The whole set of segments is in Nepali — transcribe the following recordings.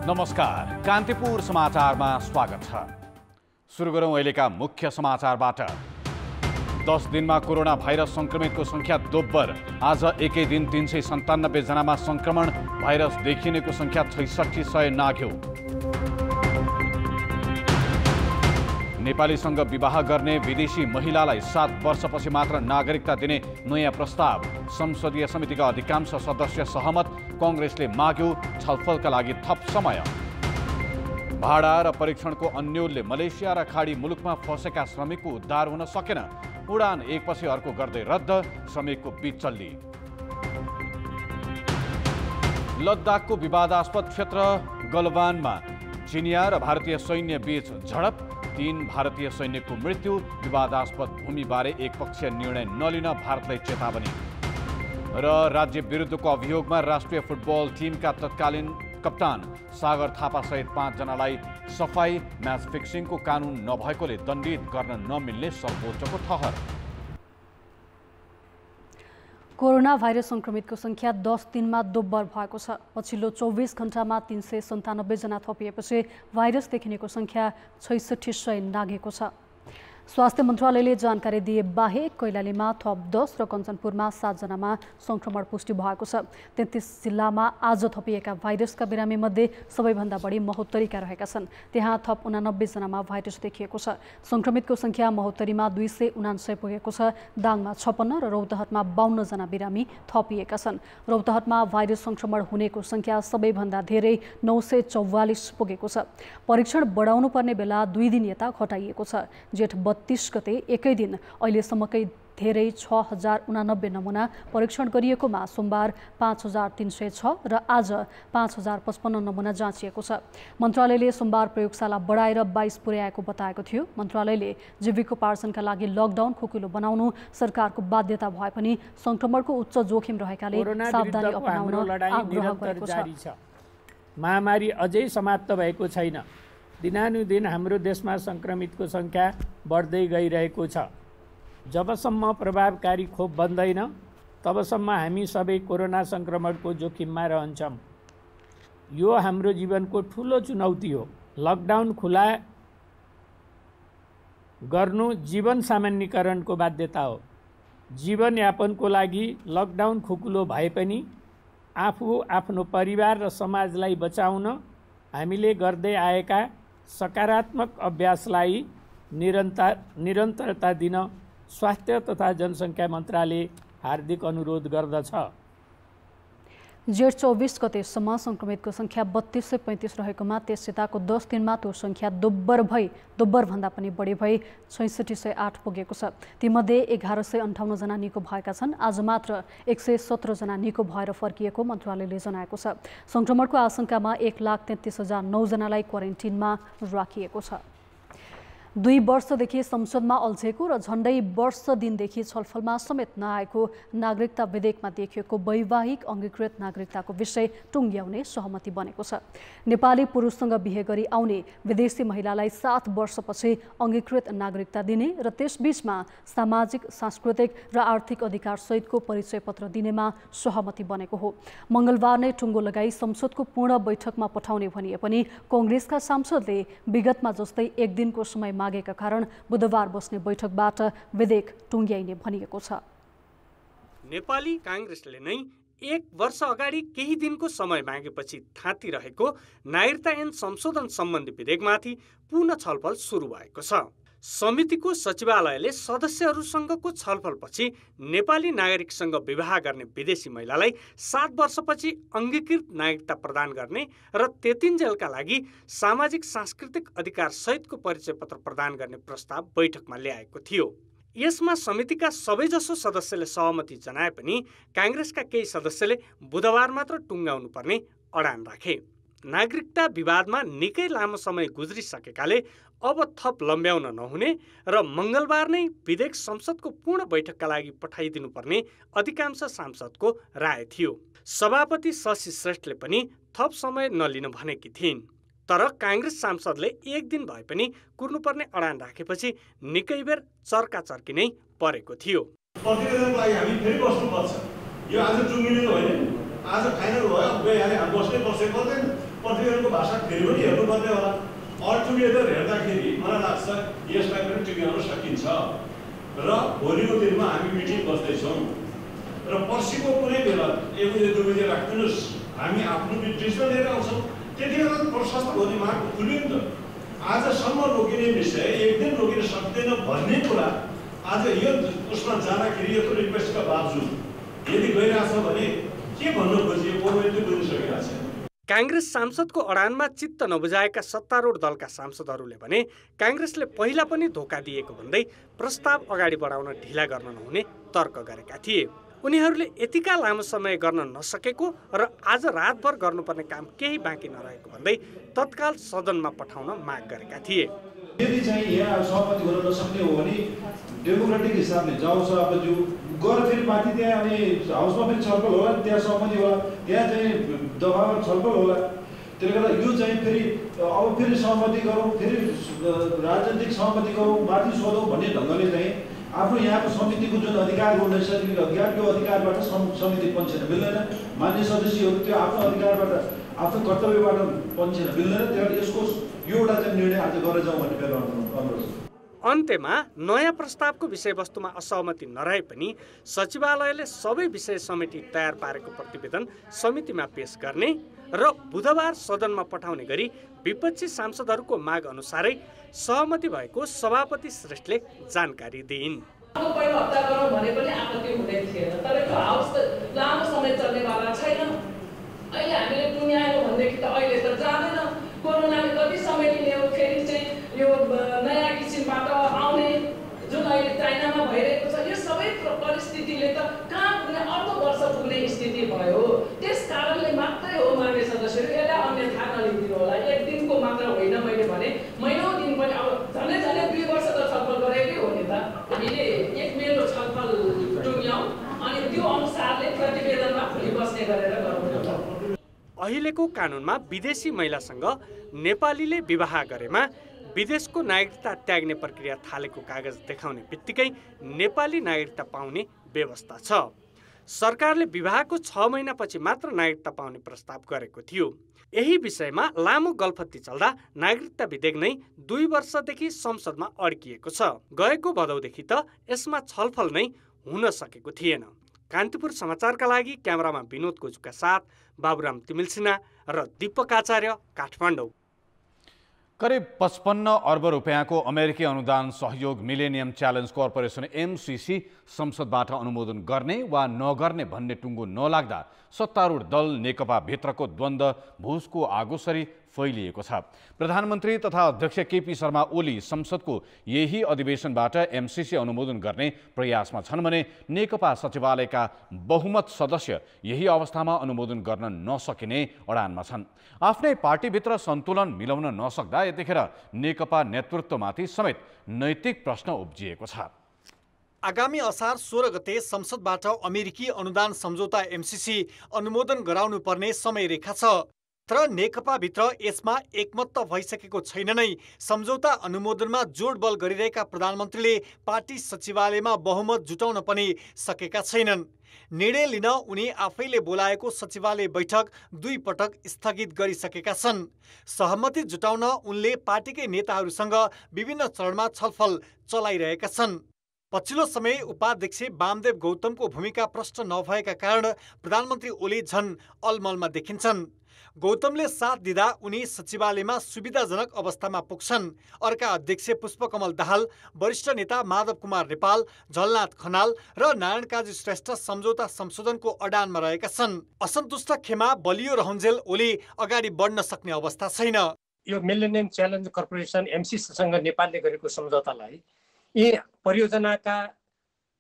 नमस्कार, कान्तिपुर समाचारमा स्वागत छ। सुरु गरौँ अहिलेका मुख्य समाचारबाट। 10 दिनमा कोरोना भाइरस संक्रमितको संख्या दोब्बर। आज एकै दिन 397 जनामा संक्रमण, भाइरस देखिनेको संख्या 6600 नाघ्यो। नेपालीसँग विवाह गर्ने विदेशी महिलालाई 7 वर्षपछि मात्र नागरिकता दिने नयाँ प्रस्ताव। संसदीय समितिका अधिकांश सदस्य सहमत, कांग्रेसले माग्यो छलफलका लागि थप समय। भाडा र परीक्षणको अन्योलले मलेसिया र खाडी मुलुकमा फँसेका श्रमिकको उद्धार हुन सकेन। उडान एकपछि अर्को गर्दै रद्द, श्रमिकको बिचल्ली। लद्दाखको विवादास्पद क्षेत्र गलवानमा चिनिया र भारतीय सैन्य बीच झडप, 3 भारतीय सैनिकको मृत्यु। विवादास्पद भूमिबारे एकपक्षीय निर्णय नलिन भारतलाई चेतावनी। र राज्य विरुद्धको अभियोगमा राष्ट्रिय फुटबल टिमका तत्कालीन कप्तान सागर थापा सहित 5 जनालाई सफाई। म्याच फिक्सिङको कानुन नभएकोले दण्डित गर्न नमिल्ने सर्वोच्चको ठहर। कोरोना भाइरस संक्रमितको संख्या 10 दिनमा दोब्बर भएको छ। पछिल्लो 24 घण्टामा 397 जना थपिएपछि भाइरस देखिनेको संख्या 6600 नाघेको छ। स्वास्थ्य मन्त्रालयले जानकारी दिए बाहेक कैलालीमा थप 10 र कञ्चनपुरमा 7 जनामा संक्रमण पुष्टि भएको छ। 33 जिल्लामा आज थपिएका भाइरसका बिरामीमध्ये सबैभन्दा बढी महोत्तरीका रहेका छन्। त्यहाँ थप 89 जनामा भाइरस देखिएको छ। संक्रमितको संख्या महोत्तरीमा 279 पुगेको छ। दाङमा 56 र रौतहटमा 52 जना बिरामी थपिएका छन्। रौतहटमा भाइरस संक्रमण हुनेको संख्या सबैभन्दा धेरै 944 पुगेको छ। परीक्षण बढाउनु पर्ने बेला 2 दिन यता घटाइएको छ। जेठ 32 गते एकै दिन अहिलेसम्मकै धेरै 6089 नमुना परीक्षण गरिएकोमा सोमबार 5306 र आज 5055 नमुना जाँचिएको छ। मन्त्रालयले सोमबार प्रयोगशाला बढाएर 22 पुर्याएको बताएको थियो। मन्त्रालयले जीविकोपार्जनका लागि लकडाउन खुकुलो बनाउनु सरकारको बाध्यता भए पनि संक्रमणको उच्च जोखिम रहेकाले सावधानी अपनाउन आग्रह गरेको छ। महामारी अझै समाप्त भएको छैन। दिनानुदिन हाम्रो देशमा संक्रमितको संख्या बढ्दै गइरहेको छ। जबसम्म प्रभावकारी खोप बन्दैन तबसम्म हामी सबै कोरोना संक्रमणको जोखिममा रहन्छौँ। यो हाम्रो जीवनको ठुलो चुनौती हो। लकडाउन खुला गर्नु जीवन सामान्यीकरणको बाध्यता हो। जीवनयापनको लागि लकडाउन खुकुलो भए पनि आफू, आफ्नो परिवार र समाजलाई बचाउन हामीले गर्दै आएका सकारात्मक अभ्यासलाई निरन्तरता दिन स्वास्थ्य तथा जनसङ्ख्या मन्त्रालय हार्दिक अनुरोध गर्दछ। जेठ 24 गतेसम्म संक्रमितको संख्या 3235 रहेकोमा त्यसयताको 10 दिनमा त्यो संख्या दोब्बरभन्दा पनि बढी भई 6608 पुगेको छ। तीमध्ये 1158 जना निको भएका छन्। आज मात्र 117 जना निको भएर फर्किएको मन्त्रालयले जनाएको छ। संक्रमणको आशंकामा 1,33,009 जनालाई क्वारेन्टिनमा राखिएको छ। 2 वर्षदेखि संसदमा अल्झेको र झण्डै वर्ष दिनदेखि छलफलमा समेत नआएको नागरिकता विधेयकमा देखिएको वैवाहिक अङ्गीकृत नागरिकताको विषय टुङ्ग्याउने सहमति बनेको छ। नेपाली पुरुषसँग बिहे गरी आउने विदेशी महिलालाई 7 वर्षपछि अङ्गीकृत नागरिकता दिने र त्यसबीचमा सामाजिक, सांस्कृतिक र आर्थिक अधिकार सहितको परिचय पत्र दिनेमा सहमति बनेको हो। मङ्गलबार नै टुङ्गो लगाई संसदको पूर्ण बैठकमा पठाउने भनिए पनि कांग्रेसका सांसदले विगतमा जस्तै 1 दिनको समय मागेका कारण बुधबार बस्ने बैठकबाट विधेयक टुङ्ग्याइने भनिएको छ। नेपाली कांग्रेसले नै 1 वर्ष अगाडि केही दिनको समय मागेपछि थाँती रहेको नागरिकता ऐन संशोधन सम्बन्धी विधेयकमाथि पुनः छलफल सुरु भएको छ। समितिको सचिवालयले सदस्यहरूसँगको छलफलपछि नेपाली नागरिकसँग विवाह गर्ने विदेशी महिलालाई 7 वर्षपछि अङ्गीकृत नागरिकता प्रदान गर्ने र त्यतिन्जेलका लागि सामाजिक सांस्कृतिक अधिकार सहितको परिचय पत्र प्रदान गर्ने प्रस्ताव बैठकमा ल्याएको थियो। यसमा समितिका सबैजसो सदस्यले सहमति जनाए पनि कांग्रेसका केही सदस्यले बुधबार मात्र टुङ्गाउनु पर्ने अडान राखे। नागरिकता विवादमा निकै लामो समय गुज्रिसकेकाले अब थप लम्ब्याउन नहुने र मङ्गलबार नै विधेयक संसदको पूर्ण बैठकका लागि पठाइदिनुपर्ने अधिकांश सांसदको राय थियो। सभापति शशि श्रेष्ठले पनि थप समय नलिन भनेकी थिइन्। तर कांग्रेस सांसदले 1 दिन भए पनि कुर्नुपर्ने अडान राखेपछि निकै बेर चर्काचर्की नै परेको थियो। प्रतिवेदनको लागि हामी फेरि बस्नुपर्छ। यो आज टुङ्गिने होइन, आज फाइनल भयो, बस्नै पर्छ पर्दैन। पत्रिकाको भाषा फेरि पनि हेर्नुपर्ने होला। अल्टुगेदर हेर्दाखेरि मलाई लाग्छ यसलाई पनि टिकाउन सकिन्छ र भोलिको दिनमा हामी मिटिङ बस्दैछौँ र पर्सिको कुनै बेला 1 बजे 2 बजे राख्दिनुहोस्, हामी आफ्नो डिसिजन लिएर आउँछौँ। त्यतिखेर प्रशस्त हुने माग खुल्यो नि त। आजसम्म रोकिने विषय एक दिन रोकिन सक्दैन भन्ने कुरा आज यो उसमा जाँदाखेरि यत्रो रिक्वेस्टका बावजुद यदि गइरहेछ भने के भन्नु खोजिएको मैले बुझिसकेको छैन। काङ्ग्रेस सांसदको अडानमा चित्त नबुझाएका सत्तारूढ दलका सांसदहरूले भने काङ्ग्रेसले पहिला पनि धोका दिएको भन्दै प्रस्ताव अगाडि बढाउन ढिला गर्न नहुने तर्क गरेका थिए। उनीहरूले यतिका लामो समय गर्न नसकेको र आज रातभर गर्नुपर्ने काम केही बाँकी नरहेको भन्दै तत्काल सदनमा पठाउन माग गरेका थिए। यदि चाहिँ यहाँ सहमति हुन नसक्ने हो भने डेमोक्रेटिक हिसाबले जाउँछ, अब जो गएर फेरि माथि त्यहाँ अनि हाउसमा पनि छलफल होला, त्यहाँ सहमति होला, त्यहाँ चाहिँ दबावमा छलफल होला। त्यसले गर्दा यो चाहिँ फेरि अब फेरि सहमति गरौँ, फेरि राजनीतिक सहमति गरौँ, माथि सोधौँ भन्ने ढङ्गले चाहिँ आफ्नो यहाँको समितिको जुन अधिकार हो, नैसर्गिक अधिकार, त्यो अधिकारबाट समिति पन्छेन मिल्दैन। मान्य सदस्यहरू त्यो आफ्नो अधिकारबाट आफ्नो कर्तव्यबाट पन्छेन मिल्दैन। त्यहाँबाट यसको यो एउटा चाहिँ निर्णय आज गरेर जाउँ भन्ने मेरो अनुरोध छ। अन्त्यमा नयाँ प्रस्तावको विषयवस्तुमा असहमति नरहे पनि सचिवालयले सबै विषय समेटी तयार पारेको प्रतिवेदन समितिमा पेश गर्ने र बुधबार सदनमा पठाउने गरी विपक्षी सांसदहरूको माग अनुसारै सहमति भएको सभापति श्रेष्ठले जानकारी दिइन्। पहिलो हप्ता गरौँ भने पनि आपत्ति हुँदै थिएन, तर यो हाउस त लामो समय चल्नेवाला छैन। अहिले हामीले टुङ्ग्यायो भनेदेखि त अहिले त जाँदैन। कोरोनाले कति समय लिने हो, फेरि चाहिँ यो नयाँ किसिमबाट आउने जुन अहिले चाइनामा भइरहेको छ, यो सबै परिस्थितिले त कहाँ पुग्ने, अर्को वर्ष पुग्ने स्थिति भयो। त्यस कारणले मात्रै हो मान्य सदस्यहरू यसलाई अन्यथा नलिदिनु होला। एक दिनको मात्र होइन, मैले भने महिनौँ दिन पनि, अब झन्डै झन्डै 2 वर्ष त छलफल गरेकै हो नि त। हामीले एक मेलो छलफल टुङ्ग्यौँ अनि त्यो अनुसारले प्रतिवेदनमा भोलि बस्ने गरेर गरौँ। अहिलेको कानुनमा विदेशी महिलासँग नेपालीले विवाह गरेमा विदेशको नागरिकता त्याग्ने प्रक्रिया थालेको कागज देखाउने बित्तिकै नेपाली नागरिकता पाउने व्यवस्था छ। सरकारले विवाहको 6 महिनापछि मात्र नागरिकता पाउने प्रस्ताव गरेको थियो। यही विषयमा लामो गलफत्ती चल्दा नागरिकता विधेयक नै 2 वर्षदेखि संसदमा अड्किएको छ। गएको भदौदेखि त यसमा छलफल नै हुन सकेको थिएन। कान्तिपुर समाचारका लागि क्यामेरामा विनोद कोजुका साथ बाबुराम तिमिल सिन्हा र दीपक आचार्य, काठमाडौँ। करिब 55 अर्ब रुपियाँको अमेरिकी अनुदान सहयोग मिलेनियम च्यालेन्ज कर्पोरेसन MCC संसदबाट अनुमोदन गर्ने वा नगर्ने भन्ने टुङ्गो नलाग्दा सत्तारूढ दल नेकपा भित्रको द्वन्द्व भुसको आगोसरी फैलिएको छ। प्रधानमन्त्री तथा अध्यक्ष केपी शर्मा ओली संसदको यही अधिवेशनबाट MCC अनुमोदन गर्ने प्रयासमा छन् भने नेकपा सचिवालयका बहुमत सदस्य यही अवस्थामा अनुमोदन गर्न नसकिने अडानमा छन्। आफ्नै पार्टीभित्र सन्तुलन मिलाउन नसक्दा यतिखेर नेकपा नेतृत्वमाथि समेत नैतिक प्रश्न उब्जिएको छ। आगामी असार 16 गते संसदबाट अमेरिकी अनुदान सम्झौता MCC अनुमोदन गराउनु पर्ने समय रेखा छ, तर नेकपाभित्र यसमा एकमत त भइसकेको छैन नै। सम्झौता अनुमोदनमा जोडबल गरिरहेका प्रधानमन्त्रीले पार्टी सचिवालयमा बहुमत जुटाउन पनि सकेका छैनन्। निर्णय लिन उनी आफैले बोलाएको सचिवालय बैठक 2 पटक स्थगित गरिसकेका छन्। सहमति जुटाउन उनले पार्टीकै नेताहरूसँग विभिन्न चरणमा छलफल चलाइरहेका छन्। पछिल्लो समय उपाध्यक्ष वामदेव गौतमको भूमिका प्रष्ट नभएका कारण प्रधानमन्त्री ओली झन् अलमलमा देखिन्छन्। गौतमले साथ दिँदा उनी सचिवालयमा सुविधाजनक अवस्थामा पुग्छन्। अर्का अध्यक्ष पुष्पकमल दाहाल, वरिष्ठ नेता माधव कुमार नेपाल, झलनाथ खनाल र नारायण काजी श्रेष्ठ सम्झौता संशोधनको अडानमा रहेका छन्। असन्तुष्ट खेमा बलियो रहन्जेल ओली अगाडि बढ्न सक्ने अवस्था छैन। यो मिलेनियम च्यालेन्ज कर्पोरेसन MCCसँग नेपालले गरेको सम्झौतालाई यी परियोजनाका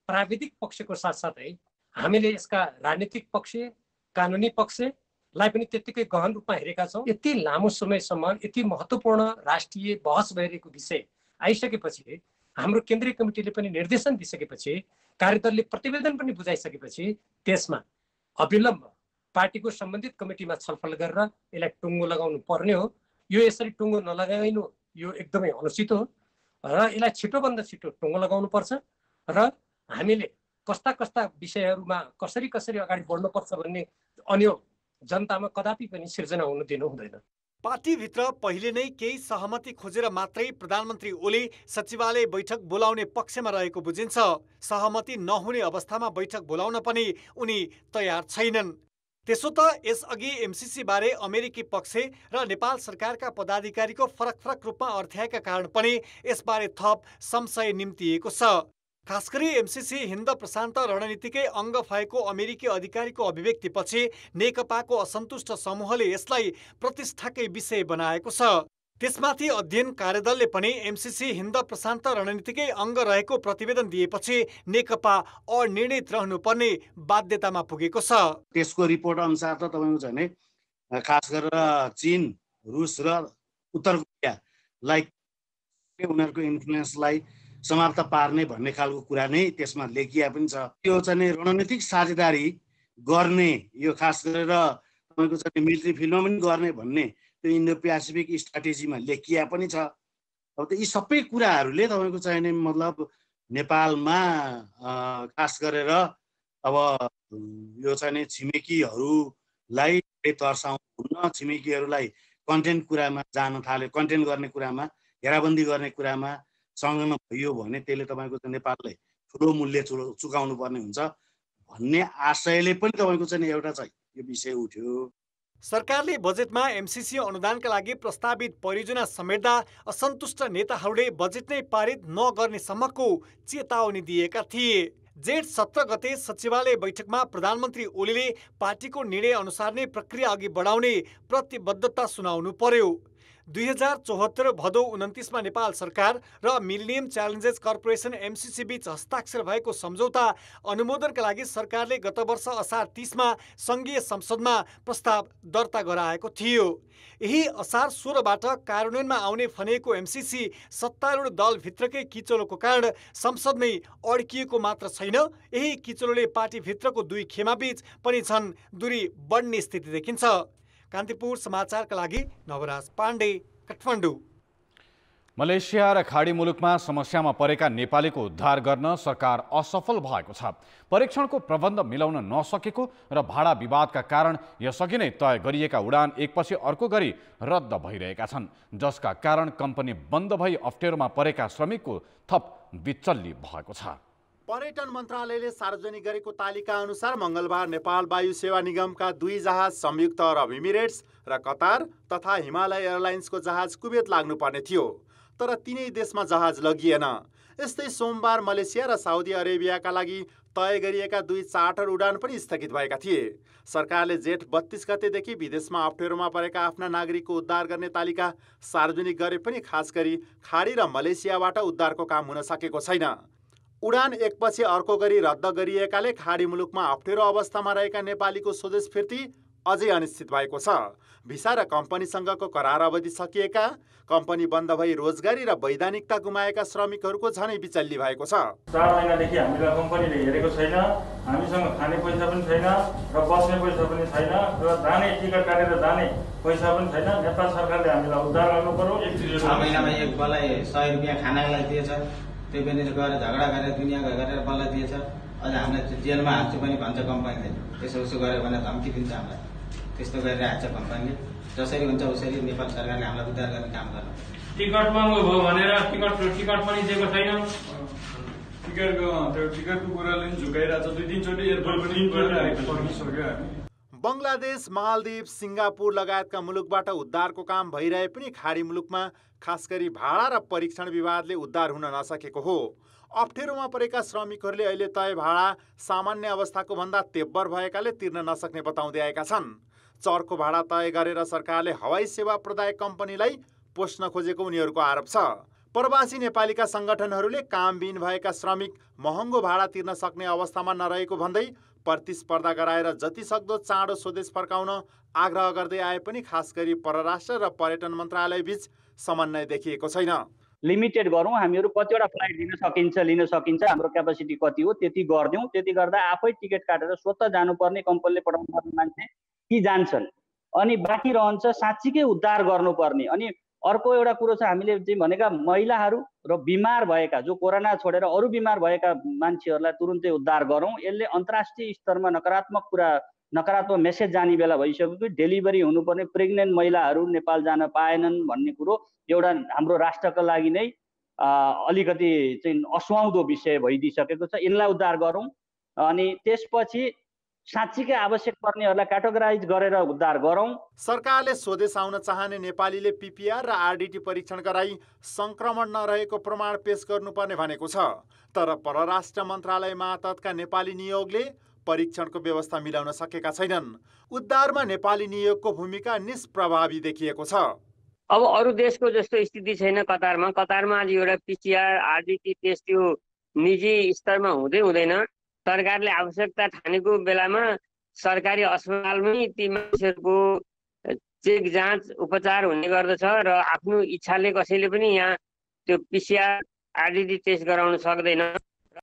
प्राविधिक पक्षको साथसाथै हामीले यसका राजनीतिक पक्ष, कानुनी पक्षलाई पनि त्यत्तिकै गहन रूपमा हेरेका छौँ। यति लामो समयसम्म यति महत्त्वपूर्ण राष्ट्रिय बहस भइरहेको विषय आइसकेपछि, हाम्रो केन्द्रीय कमिटीले पनि निर्देशन दिइसकेपछि, कार्यदलले प्रतिवेदन पनि बुझाइसकेपछि त्यसमा अविलम्ब पार्टीको सम्बन्धित कमिटीमा छलफल गरेर यसलाई टुङ्गो लगाउनु पर्ने हो। यो यसरी टुङ्गो नलगाइनु यो एकदमै अनुचित हो र यसलाई छिटोभन्दा छिटो टुङ्गो लगाउनु पर्छ र हामीले कस्ता कस्ता विषयहरूमा कसरी अगाडि बढ्नुपर्छ भन्ने अनि जनतामा कदापि पनि सिर्जना हुन दिनु हुँदैन। पार्टीभित्र पहिले नै केही सहमति खोजेर मात्रै प्रधानमन्त्री ओली सचिवालय बैठक बोलाउने पक्षमा रहेको बुझिन्छ। सहमति नहुने अवस्थामा बैठक बोलाउन पनि उनी तयार छैनन्। त्यसो त यसअघि एमसिसी बारे अमेरिकी पक्ष र नेपाल सरकारका पदाधिकारीको फरक फरक रूपमा अर्थ्याएका कारण पनि यसबारे थप संशय निम्तिएको छ। खास गरी एमसिसी हिन्द प्रशान्त रणनीतिकै अङ्ग भएको अमेरिकी अधिकारीको अभिव्यक्तिपछि नेकपाको असन्तुष्ट समूहले यसलाई प्रतिष्ठाकै विषय बनाएको छ। त्यसमाथि अध्ययन कार्यदलले पनि एमसिसी हिन्द प्रशान्त रणनीतिकै अङ्ग रहेको प्रतिवेदन दिएपछि नेकपा अनिर्णित रहनुपर्ने बाध्यतामा पुगेको छ। त्यसको रिपोर्ट अनुसार त तपाईँको छ भने खास गरेर चीन, रुस र उत्तर कोरियालाई उनीहरूको इन्फ्लुएन्सलाई समाप्त पार्ने भन्ने खालको कुरा नै त्यसमा लेखिया पनि छ। यो चाहिँ रणनीतिक साझेदारी गर्ने, यो खास गरेर तपाईँको चाहिँ मिलिट्री फिल्डमा पनि गर्ने भन्ने त्यो इन्डो पेसिफिक स्ट्राटेजीमा लेखिया पनि छ। अब त यी सबै कुराहरूले तपाईँको चाहिने मतलब नेपालमा खास गरेर अब यो चाहिँ छिमेकीहरूलाई तर्साउन, छिमेकीहरूलाई कन्टेन्ट कुरामा जान थाल्यो, कन्टेन्ट गर्ने कुरामा, घेराबन्दी गर्ने कुरामा संलग्न भयो भने त्यसले तपाईँको नेपाललाई ठुलो मूल्य चुकाउनु पर्ने हुन्छ भन्ने आशयले पनि तपाईँको चाहिँ एउटा चाहिँ यो विषय उठ्यो। सरकारले बजेटमा एमसिसी अनुदानका लागि प्रस्तावित परियोजना समेट्दा असन्तुष्ट नेताहरूले बजेट नै पारित नगर्ने सम्मको चेतावनी दिएका थिए। जेठ 17 गते सचिवालय बैठकमा प्रधानमन्त्री ओलीले पार्टीको निर्णय अनुसार नै प्रक्रिया अघि बढाउने प्रतिबद्धता सुनाउनु पर्यो। 2074 भदौ 29 मा नेपाल सरकार र मिलेनियम च्यालेन्जेस कर्पोरेसन एमसिसी बीच हस्ताक्षर भएको सम्झौता अनुमोदनका लागि सरकारले गत वर्ष असार 30 मा संघीय संसदमा प्रस्ताव दर्ता गराएको थियो। यही असार 16 बाट कार्यान्वयनमा आउने फनिएको एमसिसी सत्तारूढ दलभित्रकै किचलोको कारण संसदमै अड्किएको मात्र छैन, यही किचलोले पार्टीभित्रको दुई खेमाबीच पनि झन् दूरी बढ्ने स्थिति देखिन्छ। कान्तिपुर समाचारका लागि नवराज पाण्डे, काठमाडौँ। मलेसिया र खाडी मुलुकमा समस्यामा परेका नेपालीको उद्धार गर्न सरकार असफल भएको छ। परीक्षणको प्रबन्ध मिलाउन नसकेको र भाडा विवादका कारण यसअघि नै तय गरिएका उडान एकपछि अर्को गरी रद्द भइरहेका छन्, जसका कारण कम्पनी बन्द भई अप्ठ्यारोमा परेका श्रमिकको थप विचल्ली भएको छ। पर्यटन मन्त्रालयले सार्वजनिक गरेको तालिका अनुसार मङ्गलबार नेपाल वायु सेवा निगमका 2 जहाज संयुक्त अरब इमिरेट्स र कतार तथा हिमालय एयरलाइन्सको जहाज कुवेत लाग्नुपर्ने थियो, तर तिनै देशमा जहाज लगिएन। यस्तै सोमबार मलेसिया र साउदी अरेबियाका लागि तय गरिएका 2 चार्टर उडान पनि स्थगित भएका थिए। सरकारले जेठ 32 गतेदेखि विदेशमा अप्ठ्यारोमा परेका आफ्ना नागरिकको उद्धार गर्ने तालिका सार्वजनिक गरे पनि खास गरी खाडी र मलेसियाबाट उद्धारको काम हुन सकेको छैन। उडान एकपछि अर्को गरी रद्द गरिएकाले खाडी मुलुकमा अप्ठ्यारो अवस्थामा रहेका नेपालीको स्वदेश फिर्ती अझै अनिश्चित भएको छ। भिसा र कम्पनीसँगको करार अवधि सकिएका, कम्पनी बन्द भई रोजगारी र वैधानिकता गुमाएका श्रमिकहरूको झनै बिचल्ली भएको छ। 4 महिनादेखि हामीलाई कम्पनीले हेरेको छैन, हामीसँग खाने पैसा पनि छैन र बस्ने पैसा पनि छैन र जाने टिकट काटेर जाने पैसा पनि छैन। नेपाल सरकारले हामीलाई उद्धार गर्नु पर्यो। 6 महिनामा एक बल्ल 100 रुपियाँ खानालाई दिएछ, त्यो पनि गएर झगडा गरेर दुनियाँ गरेर बल्ल दिएछ। अझ हामीलाई जेलमा हाल्छु पनि भन्छ कम्पनीले, यसो उसो गऱ्यो भने धम्की दिन्छ हामीलाई। त्यस्तो गरिरहेको छ कम्पनीले। जसरी हुन्छ उसरी नेपाल सरकारले हामीलाई उद्धार गर्ने काम गर्नु। टिकट महँगो भयो भनेर टिकट पनि दिएको छैन। टिकटको कुराले पनि झुकाइरहेछ। 2-3 चोटि एयरपोर्ट पनि सक्यो। बङ्गलादेश, मालदिव, सिङ्गापुर लगायतका मुलुकबाट उद्धारको काम भइरहे पनि खाडी मुलुकमा खास गरी भाडा र परीक्षण विवादले उद्धार हुन नसकेको हो। अप्ठ्यारोमा परेका श्रमिकहरूले अहिले तय भाडा सामान्य अवस्थाको भन्दा तेब्बर भएकाले तिर्न नसक्ने बताउँदै आएका छन्। चर्को भाडा तय गरेर सरकारले हवाई सेवा प्रदायक कम्पनीलाई पोस्न खोजेको उनीहरूको आरोप छ। प्रवासी नेपालीका सङ्गठनहरूले कामबिन भएका श्रमिक महँगो भाडा तिर्न सक्ने अवस्थामा नरहेको भन्दै प्रतिस्पर्धा गराएर जतिसक्दो चाँडो स्वदेश फर्काउन आग्रह गर्दै आए पनि खास गरी परराष्ट्र र पर्यटन मन्त्रालय बीच समन्वय देखिएको छैन। लिमिटेड गरौँ, हामीहरू कतिवटा फ्लाइट लिन सकिन्छ, हाम्रो क्यापासिटी कति हो त्यति गरिदिउँ। त्यति गर्दा आफै टिकट काटेर स्वतः जानुपर्ने, कम्पनीले पठाउनु पर्ने मान्छे ती जान्छन्, अनि बाँकी रहन्छ साँच्चीकै उद्धार गर्नुपर्ने। अनि अर्को एउटा कुरो छ, हामीले चाहिँ भनेका महिलाहरू र बिमार भएका, जो कोरोना छोडेर अरू बिमार भएका मान्छेहरूलाई तुरुन्तै उद्धार गरौँ। यसले अन्तर्राष्ट्रिय स्तरमा नकारात्मक कुरा नकारात्मक मेसेज जाने बेला भइसक्यो। डेलिभरी हुनुपर्ने प्रेग्नेन्ट महिलाहरू नेपाल जान पाएनन् भन्ने कुरो एउटा हाम्रो राष्ट्रका लागि नै अलिकति चाहिँ असुहाउँदो विषय भइदिइसकेको छ। यसलाई उद्धार गरौँ अनि त्यसपछि साँच्चीकै आवश्यक पर्नेहरूलाई क्याटेगोराइज गरेर उद्धार गरौँ। सरकारले स्वदेश आउन चाहने नेपालीले पिपिआर र आरडिटी परीक्षण गराई संक्रमण नरहेको प्रमाण पेश गर्नुपर्ने भनेको छ। तर परराष्ट्र मन्त्रालय मातहतका नेपाली नियोगले परीक्षणको व्यवस्था मिलाउन सकेका छैनन्। उद्धारमा नेपाली नियोगको भूमिका निष्प्रभावी देखिएको छ। अब अरू देशको जस्तो स्थिति छैन। कतारमा आज एउटा पिसिआर आरडिटी टेस्ट यो निजी स्तरमा हुँदैन। सरकारले आवश्यकता ठानेको बेलामा सरकारी अस्पतालमै ती मानिसहरूको चेक जाँच उपचार हुने गर्दछ र आफ्नो इच्छाले कसैले पनि यहाँ त्यो पिसिआर आरडिटी टेस्ट गराउन सक्दैन।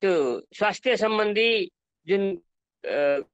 त्यो स्वास्थ्य सम्बन्धी जुन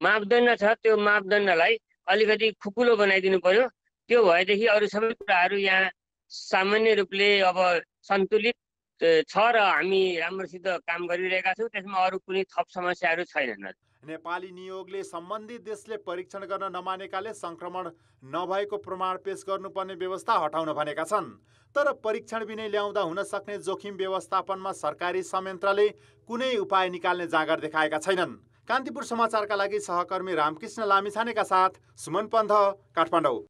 मापदण्ड छ त्यो मापदण्डलाई अलिकति खुकुलो बनाइदिनु पर्यो। त्यो भएदेखि अरू सबै कुराहरू यहाँ सामान्य रूपले अब सन्तुलित छ र हामी राम्रोसित काम गरिरहेका छौँ। त्यसमा अरू कुनै थप समस्याहरू छैनन्। नेपाली नियोगले सम्बन्धित देशले परीक्षण गर्न नमानेकाले संक्रमण नभएको प्रमाण पेश गर्नुपर्ने व्यवस्था हटाउन भनेका छन्। तर परीक्षण बिनै ल्याउँदा हुन सक्ने जोखिम व्यवस्थापनमा सरकारी संयन्त्रले कुनै उपाय निकाल्ने जाँगर देखाएका छैनन्। कान्तिपुर समाचारका लागि सहकर्मी रामकृष्ण लामिछानेका साथ सुमन पन्थ, काठमाडौँ।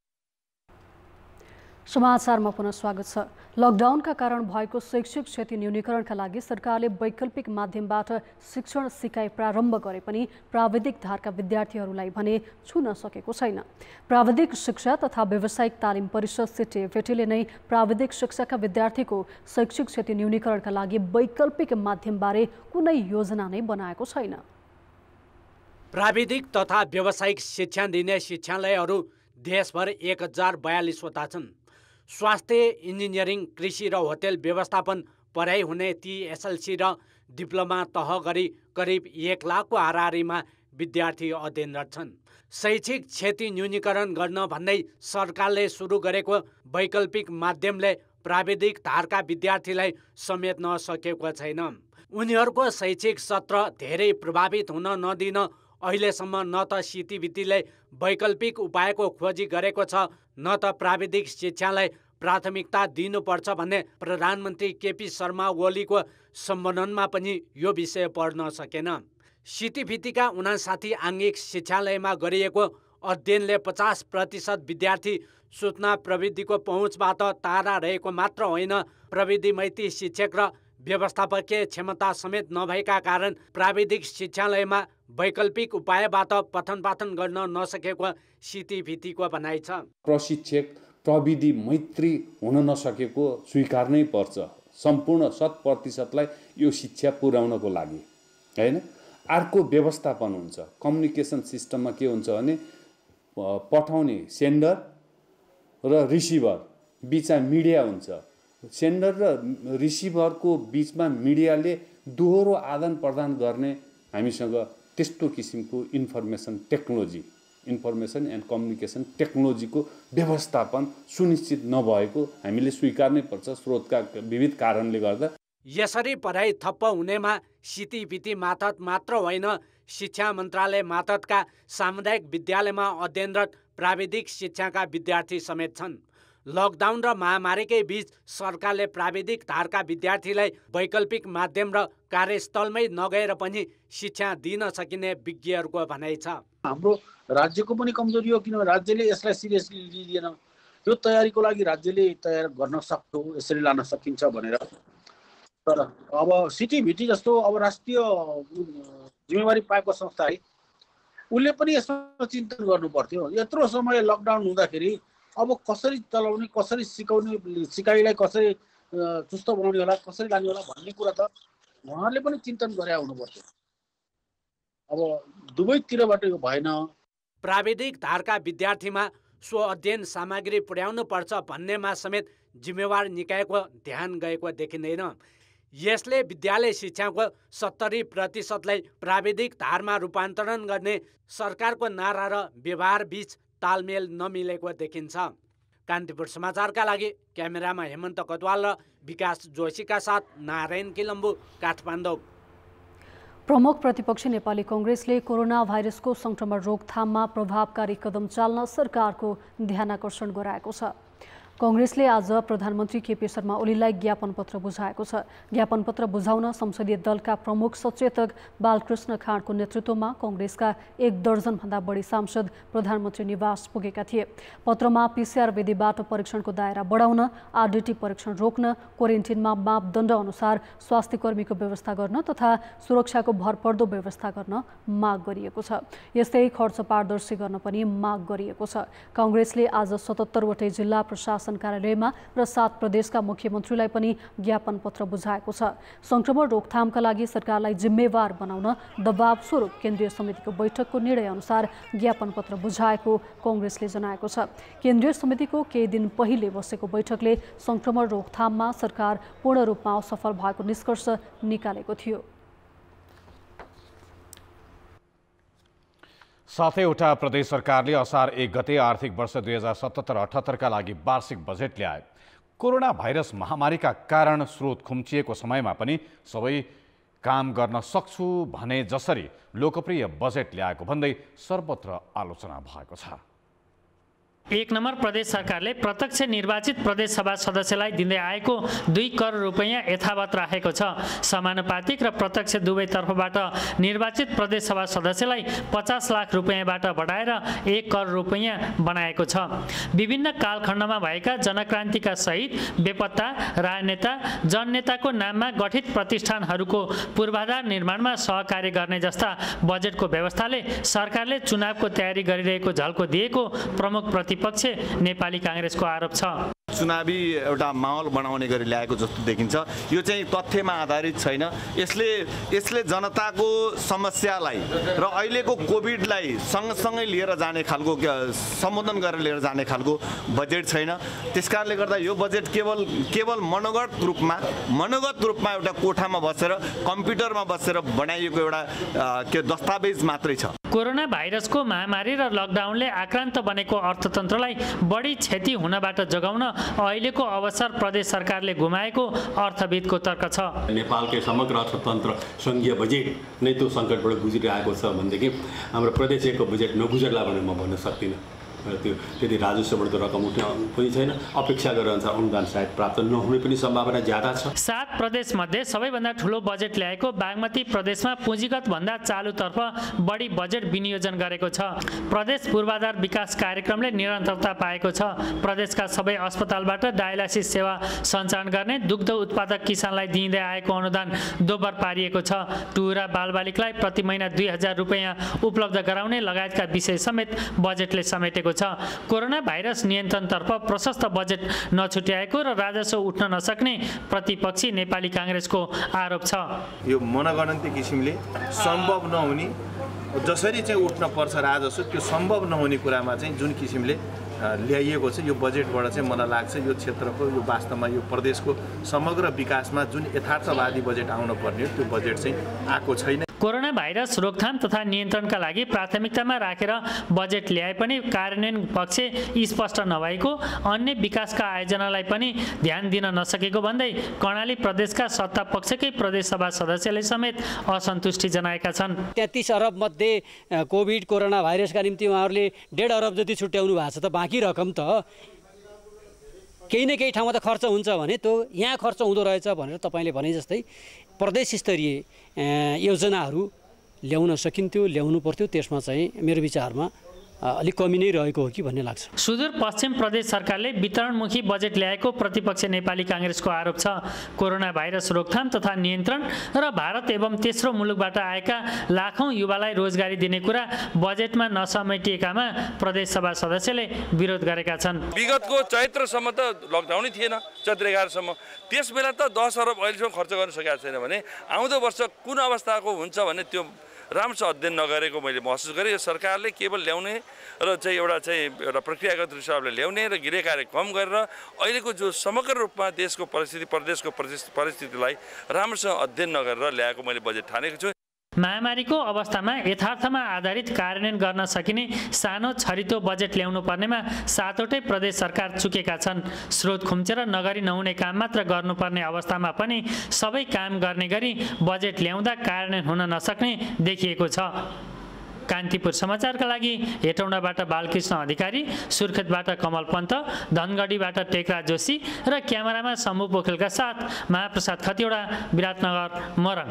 समाचारमा पुनः स्वागत छ। लकडाउनका कारण भएको शैक्षिक क्षति न्यूनीकरणका लागि सरकारले वैकल्पिक माध्यमबाट शिक्षण सिकाइ प्रारम्भ गरे पनि प्राविधिक धारका विद्यार्थीहरूलाई भने छुन सकेको छैन। प्राविधिक शिक्षा तथा व्यावसायिक तालिम परिषद सिटिएफएटीले नै प्राविधिक शिक्षाका विद्यार्थीको शैक्षिक क्षति न्यूनीकरणका लागि वैकल्पिक माध्यमबारे कुनै योजना नै बनाएको छैन। प्राविधिक तथा व्यावसायिक शिक्षा दिने शिक्षालयहरू देशभर 1042वटा छन्। स्वास्थ्य, इन्जिनियरिङ, कृषि र होटेल व्यवस्थापन पढाइ हुने ती एसएलसी र डिप्लोमा तह गरी करिब 1 लाखको हाराहारीमा विद्यार्थी अध्ययनरत छन्। शैक्षिक क्षति न्यूनीकरण गर्न भन्दै सरकारले सुरु गरेको वैकल्पिक माध्यमले प्राविधिक धारका विद्यार्थीलाई समेट्न सकेको छैन। उनीहरूको शैक्षिक सत्र धेरै प्रभावित हुन नदिन अहिलेसम्म न त सिटिभिटीले वैकल्पिक उपायको खोजी गरेको छ न त प्राविधिक शिक्षालाई प्राथमिकता दिनुपर्छ भन्ने प्रधानमन्त्री केपी शर्मा ओलीको सम्बोधनमा पनि यो विषय पढ्न सकेन। सिटिभिटीका 59 आङ्गिक शिक्षालयमा गरिएको अध्ययनले 50% विद्यार्थी सूचना प्रविधिको पहुँचबाट टाढा रहेको मात्र होइन, प्रविधिमैत्री शिक्षक र व्यवस्थापकीय क्षमता समेत नभएका कारण प्राविधिक शिक्षालयमा वैकल्पिक उपायबाट पठन पाठन गर्न नसकेको सिटिभिटीको भनाइ छ। प्रशिक्षक प्रविधि मैत्री हुन नसकेको स्वीकार्नै पर्छ। सम्पूर्ण 100%लाई यो शिक्षा पुर्याउनको लागि हैन। अर्को व्यवस्थापन हुन्छ। कम्युनिकेसन सिस्टममा के हुन्छ भने पठाउने सेन्डर र रिसिभर बिचमा मिडिया हुन्छ। सेन्डर र रिसिभरको बिचमा मिडियाले दोहोरो आदान प्रदान गर्ने हामीसँग त्यस्तो किसिमको इन्फर्मेसन एन्ड कम्युनिकेसन टेक्नोलोजीको व्यवस्थापन सुनिश्चित नभएको हामीले स्वीकार्नै पर्छ स्रोतका विविध कारणले गर्दा। यसरी पढाइ ठप्प हुनेमा सिटिभिटी मातहत मात्र होइन, शिक्षा मन्त्रालय मातहतका सामुदायिक विद्यालयमा अध्ययनरत प्राविधिक शिक्षाका विद्यार्थी समेत छन्। लकडाउन र महामारीकै बीच सरकारले प्राविधिक धारका विद्यार्थीलाई वैकल्पिक माध्यम र कार्यस्थलमै नगएर पनि शिक्षा दिन सकिने विज्ञहरूको भनाइ छ। हाम्रो राज्यको पनि कमजोरी हो, किनभने राज्यले यसलाई सिरियसली लिँदैन। यो तयारीको लागि राज्यले तयार गर्न सक्छ, यसरी लान सकिन्छ भनेर। तर अब सिटिभिटी जस्तो अब राष्ट्रिय जिम्मेवारी पाएको संस्था है, उसले पनि यसमा चिन्तन गर्नु पर्थ्यो। यत्रो समय लकडाउन हुँदाखेरि अब कसरी चलाउने, कसरी सिकाउने, सिकाइलाई कसरी चुस्त बनाउने होला, कसरी लाने होला भन्ने कुरा त उहाँहरूले पनि चिन्तन गरे हुनु पर्थ्यो। अब दुवैतिरबाट यो भएन। प्राविधिक धारका विद्यार्थीमा स्व अध्ययन सामग्री पुर्याउनु पर्छ भन्नेमा समेत जिम्मेवार निकायको ध्यान गएको देखिँदैन। यसले विद्यालय शिक्षाको 70%लाई प्राविधिक धारमा रूपान्तरण गर्ने सरकारको नारा र व्यवहार बीच तालमेल नमिलेको देखिन्छ। कान्तिपुर समाचारका लागि क्यामेरामा हेमन्त कटवाल र विकास जोशीका साथ नारायण किलम्बु, काठमाडौँ। प्रमुख प्रतिपक्षी नेपाली कांग्रेसले कोरोना भाइरसको संक्रमण रोकथाममा प्रभावकारी कदम चाल्न सरकारको ध्यानाकर्षण गराएको छ। कांग्रेसले आज प्रधानमन्त्री केपी शर्मा ओलीलाई ज्ञापन पत्र बुझाएको छ। ज्ञापन पत्र बुझाउन संसदीय दलका प्रमुख सचेतक बालकृष्ण खाँडको नेतृत्वमा कांग्रेसका 1 दर्जन भन्दा बढी सांसद प्रधानमन्त्री निवास पुगेका थिए। पत्रमा पीसीआर विधिबाट परीक्षणको दायरा बढाउन, आरडीटी परीक्षण रोक्न, क्वारेन्टिनमा मापदण्ड अनुसार स्वास्थ्यकर्मीको व्यवस्था गर्न तथा सुरक्षाको भरपर्दो व्यवस्था गर्न माग गरिएको छ। यस्तै खर्च पारदर्शी गर्न पनि माग गरिएको छ। कांग्रेसले आज 77 वटै जिल्ला प्रशासन कार्यालयमा र 7 प्रदेशका मुख्यमन्त्रीलाई पनि ज्ञापन पत्र बुझाएको छ। संक्रमण रोकथामका लागि सरकारलाई जिम्मेवार बनाउन दबाव स्वरूप केन्द्रीय समितिको बैठकको निर्णय अनुसार ज्ञापन पत्र बुझाएको कांग्रेसले जनाएको छ। केन्द्रीय समितिको केही दिन पहिले बसेको बैठकले संक्रमण रोकथाममा सरकार पूर्ण रूपमा असफल भएको निष्कर्ष निकालेको थियो। साथै एउटा प्रदेश सरकारले असार 1 गते आर्थिक वर्ष 2077-78 का लागि वार्षिक बजेट ल्याए। कोरोना भाइरस महामारीका कारण स्रोत खुम्चिएको समयमा पनि सबै काम गर्न सक्छु भने जसरी लोकप्रिय बजेट ल्याएको भन्दै सर्वत्र आलोचना भएको छ। 1 नम्बर प्रदेश सरकारले प्रत्यक्ष निर्वाचित प्रदेश सभा सदस्यलाई दिँदै आएको 2 करोड रुपैयाँ यथावत राखेको छ। समानुपातिक र प्रत्यक्ष दुवै तर्फबाट निर्वाचित प्रदेश सभा सदस्यलाई 50 लाख रुपैयाँबाट बढाएर 1 करोड रुपैयाँ बनाएको छ। विभिन्न कालखण्डमा भएका जनक्रान्तिका शहीद, बेपत्ता, राजनेता, जननेताको नाममा गठित प्रतिष्ठानहरूको पूर्वाधार निर्माणमा सहकार्य गर्ने जस्ता बजेटको व्यवस्थाले सरकारले चुनावको तयारी गरिरहेको झल्को दिएको प्रमुख प्रतिपक्ष नेपाली कांग्रेसको आरोप छ। चुनावी एउटा माहौल बनाउने गरी ल्याएको जस्तो देखिन्छ। यो चाहिँ तथ्यमा आधारित छैन। यसले जनताको समस्यालाई र अहिलेको कोभिडलाई सँगसँगै लिएर जाने खालको सम्बोधन गरेर लिएर जाने खालको बजेट छैन। त्यसकारणले गर्दा यो बजेट केवल मनोगत रूपमा एउटा कोठामा बसेर कम्प्युटरमा बसेर बनाइएको एउटा दस्तावेज मात्रै छ। कोरोना भाइरसको महामारी र लकडाउनले आक्रान्त बनेको अर्थतन्त्रलाई बढी क्षति हुनबाट जोगाउन अहिलेको अवसर प्रदेश सरकारले गुमाएको अर्थविदको तर्क छ। नेपालकै समग्र अर्थतन्त्र सङ्घीय बजेट नै त्यो सङ्कटबाट गुज्रिरहेको छ भनेदेखि हाम्रो प्रदेशको बजेट नगुज्रला भनेर म भन्न सक्दिनँ। त्यो त्यति राजस्वबाट त रकम उठ्ने पनि छैन। अपेक्षा गरेर अनुसार अनुदान सायद प्राप्त नहुने पनि सम्भावना ज्यादा छ। 7 प्रदेश मध्ये सबैभन्दा ठुलो बजेट ल्याएको बागमती प्रदेशमा पुँजीगत भन्दा चालुतर्फ बढी बजेट विनियोजन गरेको छ। प्रदेश पूर्वाधार विकास कार्यक्रमले निरन्तरता पाएको छ। प्रदेशका सबै अस्पतालबाट डायलासिस सेवा सञ्चालन गर्ने, दुग्ध उत्पादक किसानलाई दिँदै आएको अनुदान दोब्बर पारिएको छ। टुहुरा बालबालिकालाई प्रति महिना 2000 रुपैयाँ उपलब्ध गराउने लगायतका विषय समेत बजेटले समेटेको छ। कोरोना भाइरस नियन्त्रणतर्फ प्रशस्त बजेट नछुट्याएको र राजस्व उठ्न नसक्ने प्रतिपक्षी नेपाली कांग्रेसको आरोप छ। यो मनगणन्ती किसिमले सम्भव नहुने, जसरी चाहिँ उठ्न पर्छ राजस्व त्यो सम्भव नहुने कुरामा चाहिँ जुन किसिमले ल्याइएको छ यो बजेटबाट चाहिँ मलाई लाग्छ यो क्षेत्रको, यो वास्तवमा यो प्रदेशको समग्र विकासमा जुन यथार्थवादी बजेट आउन पर्ने त्यो बजेट चाहिँ आएको छैन। कोरोना भाइरस रोकथाम तथा नियन्त्रणका लागि प्राथमिकतामा राखेर बजेट ल्याए पनि कार्यान्वयन पक्ष स्पष्ट नभएको, अन्य विकासका आयोजनालाई पनि ध्यान दिन नसकेको भन्दै कर्णाली प्रदेशका सत्ता पक्षकै प्रदेश सभा सदस्यले समेत असन्तुष्टि जनाएका छन्। 33 अरब मध्ये कोभिड कोरोना भाइरसका निम्ति उहाँहरूले 1.5 अरब जति छुट्याउनु भएको छ। त बाँकी रकम त केही न केही ठाउँमा त खर्च हुन्छ भने त्यो यहाँ खर्च हुँदो रहेछ भनेर तपाईँले भने जस्तै प्रदेश स्तरीय योजनाहरू ल्याउन सकिन्थ्यो, ल्याउनु पर्थ्यो। त्यसमा चाहिँ मेरो विचारमा अलिक कमी नै रहेको हो कि भन्ने लाग्छ। सुदूरपश्चिम प्रदेश सरकारले वितरणमुखी बजेट ल्याएको प्रतिपक्ष नेपाली कांग्रेसको आरोप छ। कोरोना भाइरस रोकथाम तथा नियन्त्रण र भारत एवं तेस्रो मुलुकबाट आएका लाखौं युवालाई रोजगारी दिने कुरा बजेटमा नसमेटिएकामा प्रदेश सभा सदस्यले विरोध गरेका छन्। विगतको चैत्रसम्म त लकडाउनै थिएन, चैत्र 11 सम्म। त्यसबेला त 10 अरब अहिलेसम्म खर्च गर्न सकेको छैन भने आउँदो वर्ष कुन अवस्थाको हुन्छ भने त्यो राम्रोसँग अध्ययन नगरेको मैले महसुस गरेँ। यो सरकारले केवल ल्याउने र चाहिँ एउटा प्रक्रियागत हिसाबले ल्याउने र गृह कार्य कम गरेर अहिलेको जो समग्र रूपमा देशको परिस्थिति, प्रदेशको परिस्थितिलाई राम्रोसँग अध्ययन नगरेर ल्याएको मैले बजेट ठानेको छु। महामारीको अवस्थामा यथार्थमा आधारित कार्यान्वयन गर्न सकिने सानो छरितो बजेट ल्याउनु पर्नेमा 7वटै प्रदेश सरकार चुकेका छन्। स्रोत खुम्चेर नगरी नहुने काम मात्र गर्नुपर्ने अवस्थामा पनि सबै काम गर्ने गरी बजेट ल्याउँदा कार्यान्वयन हुन नसक्ने देखिएको छ। कान्तिपुर समाचारका लागि हेटौँडाबाट बालकृष्ण अधिकारी, सुर्खेतबाट कमल पन्त, धनगढीबाट टेकराज जोशी र क्यामेरामा शम्भु पोखरेलका साथ महाप्रसाद खतिवडा, विराटनगर, मोरङ।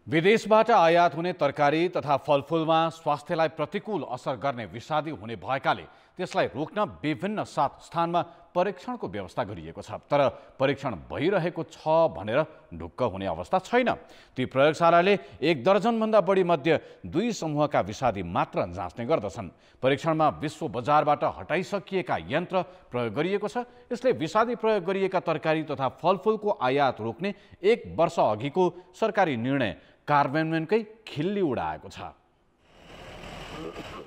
विदेशबाट आयात हुने तरकारी तथा फलफुलमा स्वास्थ्यलाई प्रतिकूल असर गर्ने विषादी हुने भएकाले त्यसलाई रोक्न विभिन्न 7 स्थानमा परीक्षणको व्यवस्था गरिएको छ। तर परीक्षण भइरहेको छ भनेर ढुक्क हुने अवस्था छैन। ती प्रयोगशालाले 1 दर्जनभन्दा बढी मध्ये 2 समूहका विषादी मात्र जाँच्ने गर्दछन्। परीक्षणमा विश्व बजारबाट हटाइसकिएका यन्त्र प्रयोग गरिएको छ। यसले विषादी प्रयोग गरिएका तरकारी तथा फलफुलको आयात रोक्ने 1 वर्ष अघिको सरकारी निर्णय कार्यान्वयनकै खिल्ली उडाएको छ।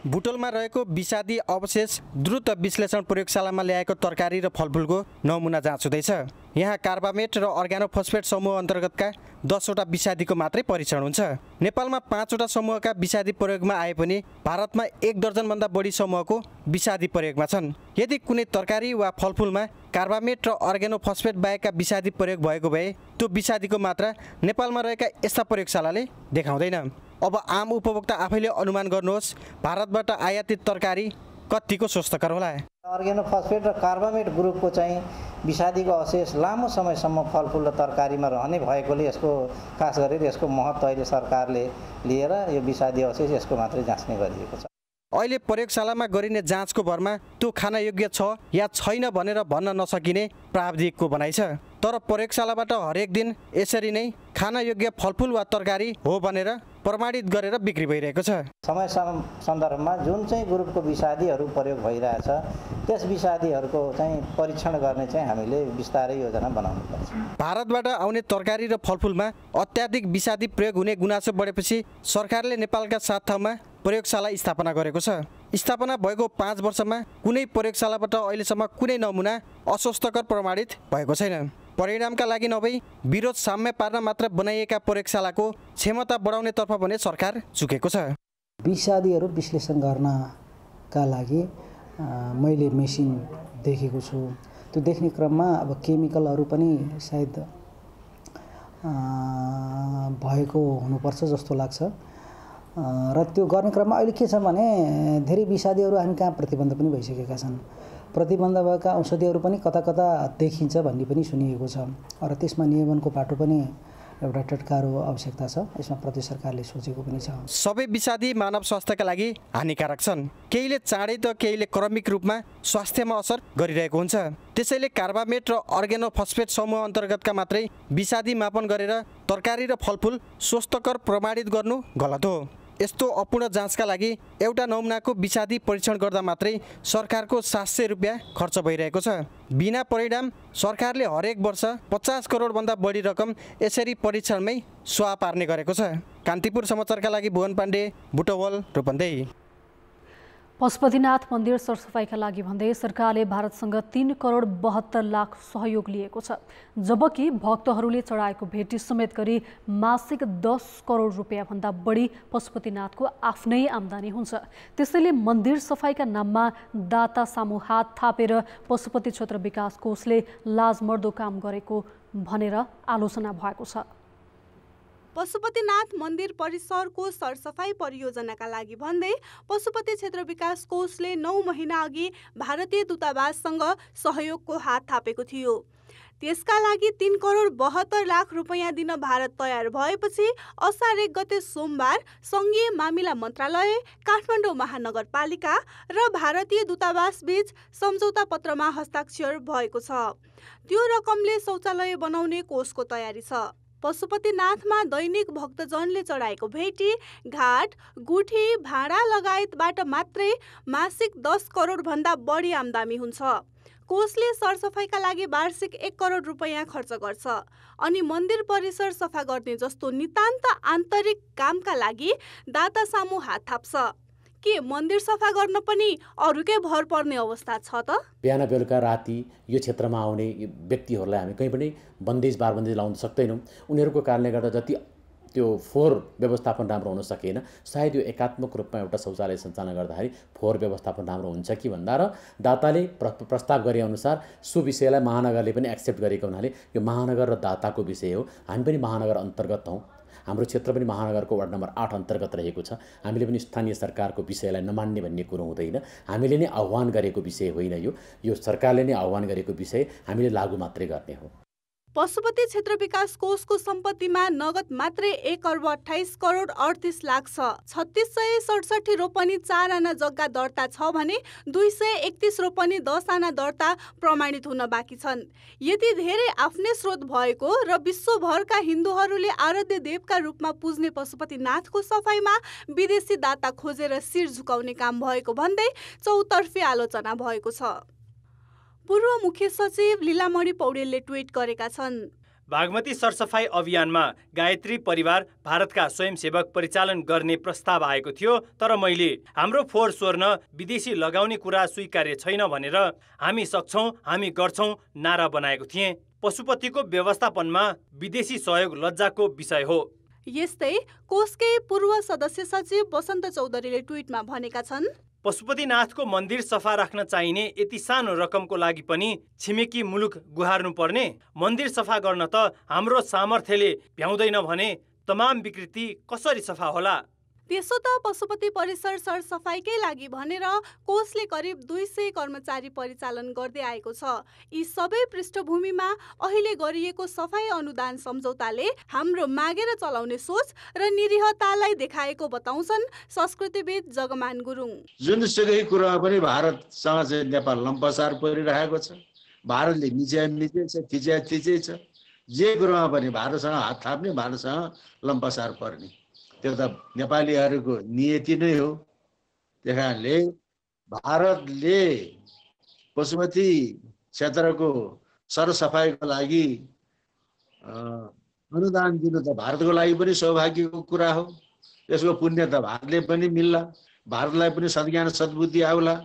बुटोलमा रहेको विषादी अवशेष द्रुत विश्लेषण प्रयोगशालामा ल्याएको तरकारी र फलफुलको नमुना जाँच हुँदैछ। यहाँ कार्बामेट र अर्गानोफस्फेट समूह अन्तर्गतका 10वटा विषादीको मात्रै परीक्षण हुन्छ। नेपालमा 5वटा समूहका विषादी प्रयोगमा आए पनि भारतमा 1 दर्जनभन्दा बढी समूहको विषादी प्रयोगमा छन्। यदि कुनै तरकारी वा फलफुलमा कार्बामेट र अर्गानोफस्फेट बाहेकका विषादी प्रयोग भएको भए त्यो विषादीको मात्रा नेपालमा रहेका यस्ता प्रयोगशालाले देखाउँदैन। अब आम उपभोक्ता आफैले अनुमान गर्नुहोस् भारतबाट आयातित तरकारी कतिको स्वस्थकर होला। अर्गानोफस्फेट र कार्बामेट ग्रुपको चाहिँ विषादीको अवशेष लामो समयसम्म फलफुल र तरकारीमा रहने भएकोले यसको खास गरेर यसको महत्त्व अहिले सरकारले लिएर यो विषादी अवशेष यसको मात्रै जाँच्ने गरिएको छ। अहिले प्रयोगशालामा गरिने जाँचको भरमा त्यो खान योग्य छ या छैन भनेर भन्न नसकिने प्राविधिकको भनाइ छ। तर प्रयोगशालाबाट हरेक दिन यसरी नै खान योग्य फलफुल वा तरकारी हो भनेर प्रमाणित गरेर बिक्री भइरहेको छ। समय सन्दर्भमा जुन चाहिँ ग्रुपको विषादीहरू प्रयोग भइरहेछ त्यस विषादीहरूको चाहिँ परीक्षण गर्ने चाहिँ हामीले बिस्तारै योजना बनाउनु पर्छ। भारतबाट आउने तरकारी र फलफुलमा अत्याधिक विषादी प्रयोग हुने गुनासो बढेपछि सरकारले नेपालका 7 ठाउँमा प्रयोगशाला स्थापना गरेको छ। स्थापना भएको 5 वर्षमा कुनै प्रयोगशालाबाट अहिलेसम्म कुनै नमुना अस्वस्थकर प्रमाणित भएको छैन। परिणामका लागि नभई विरोध साम्य पार्न मात्र बनाइएका प्रयोगशालाको क्षमता बढाउनेतर्फ भने सरकार झुकेको छ। विषादीहरू विश्लेषण गर्नका लागि मैले मेसिन देखेको छु। त्यो देख्ने क्रममा अब केमिकलहरू पनि सायद भएको हुनुपर्छ जस्तो लाग्छ र त्यो गर्ने क्रममा अहिले के छ भने धेरै विषादीहरू हामी कहाँ प्रतिबन्ध पनि भइसकेका छन्। प्रतिबन्ध भएका औषधिहरू पनि कता कता देखिन्छ भन्ने पनि सुनिएको छ र त्यसमा नियमनको बाटो पनि एउटा टटकारो आवश्यकता छ। यसमा प्रदेश सरकारले सोचेको पनि छ। सबै विषादी मानव स्वास्थ्यका लागि हानिकारक छन्। केहीले चाँडै त केहीले क्रमिक रूपमा स्वास्थ्यमा असर गरिरहेको हुन्छ। त्यसैले कार्बामेट र अर्गानोफस्फेट समूह अन्तर्गतका मात्रै विषादी मापन गरेर तरकारी र फलफुल स्वस्थकर प्रमाणित गर्नु गलत हो। यस्तो अपूर्ण जाँचका लागि एउटा नमुनाको विषादी परीक्षण गर्दा मात्रै सरकारको 700 रुपियाँ खर्च भइरहेको छ। बिना परिणाम सरकारले हरेक वर्ष 50 करोडभन्दा बढी रकम यसरी परीक्षणमै सुहा पार्ने गरेको छ। कान्तिपुर समाचारका लागि भुवन पाण्डे, बुटवल, रूपन्देही। पशुपतिनाथ मन्दिर सरसफाइका लागि भन्दै सरकारले भारतसँग 3 करोड 72 लाख सहयोग लिएको छ, जबकि भक्तहरूले चढाएको भेटी समेत गरी मासिक 10 करोड रुपियाँभन्दा बढी पशुपतिनाथको आफ्नै आम्दानी हुन्छ। त्यसैले मन्दिर सफाइका नाममा दाता सामु हात थापेर पशुपति क्षेत्र विकास कोषले लाजमर्दो काम गरेको भनेर आलोचना भएको छ। पशुपतिनाथ मन्दिर परिसरको सरसफाई परियोजनाका लागि भन्दै पशुपति क्षेत्र विकास कोषले 9 महिना अघि भारतीय दूतावाससँग सहयोगको हात थापेको थियो। त्यसका लागि 3 करोड 72 लाख रुपियाँ दिन भारत तयार भएपछि असार 1 गते सोमबार सङ्घीय मामिला मन्त्रालय, काठमाडौँ महानगरपालिका र भारतीय दूतावास बीच सम्झौता पत्रमा हस्ताक्षर भएको छ। त्यो रकमले शौचालय बनाउने कोषको तयारी छ। पशुपतिनाथमा दैनिक भक्तजनले चढाएको भेटी, घाट, गुठी, भाडा लगायतबाट मात्रै मासिक 10 करोड भन्दा बढी आम्दानी हुन्छ। कोषले सरसफाइका लागि वार्षिक 1 करोड रुपियाँ खर्च गर्छ अनि मन्दिर परिसर सफा गर्ने जस्तो नितान्त आन्तरिक कामका लागि दाता सामु हात थाप्छ। के मन्दिर सफा गर्न पनि अरूकै भर पर्ने अवस्था छ त? बिहान बेलुका राति यो क्षेत्रमा आउने व्यक्तिहरूलाई हामी कहीँ पनि बन्देज बारबन्देज लाउन सक्दैनौँ। उनीहरूको कारणले गर्दा जति त्यो फोहोर व्यवस्थापन राम्रो हुन सकेन। सायद यो एकात्मक रूपमा एउटा शौचालय सञ्चालन गर्दाखेरि फोहोर व्यवस्थापन राम्रो हुन्छ कि भन्दा र दाताले प्रस्ताव गरे अनुसार सो विषयलाई महानगरले पनि एक्सेप्ट गरेको हुनाले यो महानगर र दाताको विषय हो। हामी पनि महानगर अन्तर्गत हौँ, हाम्रो क्षेत्र पनि महानगरको वार्ड नम्बर 8 अन्तर्गत रहेको छ। हामीले पनि स्थानीय सरकारको विषयलाई नमान्ने भन्ने कुरो हुँदैन। हामीले नै आह्वान गरेको विषय होइन, यो सरकारले नै आह्वान गरेको विषय हामीले लागू मात्रै गर्ने हो। पशुपति क्षेत्र विकास कोषको सम्पत्तिमा नगद मात्रै 1 अर्ब 28 करोड 38 लाख छ। 3667 रोपनी 4 आना जग्गा दर्ता छ भने 231 रोपनी 10 आना दर्ता प्रमाणित हुन बाँकी छन्। यति धेरै आफ्नै स्रोत भएको र विश्वभरका हिन्दूहरूले आराध्य देवका रूपमा पूज्ने पशुपतिनाथको सफाइमा विदेशी दाता खोजेर शिर झुकाउने काम भएको भन्दै चौतर्फी आलोचना भएको छ। पूर्व मुख्य सचिव लीलामणि पौडेलले ट्विट गरेका छन्। बागमती सरसफाई अभियानमा गायत्री परिवार भारतका स्वयंसेवक परिचालन गर्ने प्रस्ताव आएको थियो, तर मैले हाम्रो फोहोर सोर्न विदेशी लगाउने कुरा स्वीकार्य छैन भनेर हामी सक्छौं, हामी गर्छौं नारा बनाएको थिएँ। पशुपतिको व्यवस्थापनमा विदेशी सहयोग लज्जाको विषय हो। यस्तै कोषकै पूर्व सदस्य सचिव वसन्त चौधरीले ट्विटमा भनेका छन्, पशुपतिनाथको मन्दिर सफा राख्न चाहिने यति सानो रकमको लागि पनि छिमेकी मुलुक गुहार्नु पर्ने? मन्दिर सफा गर्न त हाम्रो सामर्थ्यले भ्याउँदैन भने तमाम विकृति कसरी सफा होला? त्यसो त पशुपति परिसर सरसफाइकै लागि भनेर कोषले करिब 200 कर्मचारी परिचालन गर्दै आएको छ। यी सबै पृष्ठभूमिमा अहिले गरिएको सफाई अनुदान सम्झौताले हाम्रो मागेर चलाउने सोच र निरीहतालाई देखाएको बताउँछन् संस्कृतिविद जगमान गुरुङ। जुनसुकै कुरामा पनि भारतसँग चाहिँ नेपाल लम्पसार परिरहेको छ। भारतले निचे छ, थिचे छ। जे कुरामा पनि भारतसँग हात थाप्ने, भारतसँग लम्पसार पर्ने, त्यो त नेपालीहरूको नियति नै हो। त्यस कारणले भारतले पशुपति क्षेत्रको सरसफाइको लागि अनुदान दिनु त भारतको लागि पनि सौभाग्यको कुरा हो। यसको पुण्य त भारतले पनि मिल्ला, भारतलाई पनि सद्ज्ञान सद्बुद्धि आउला।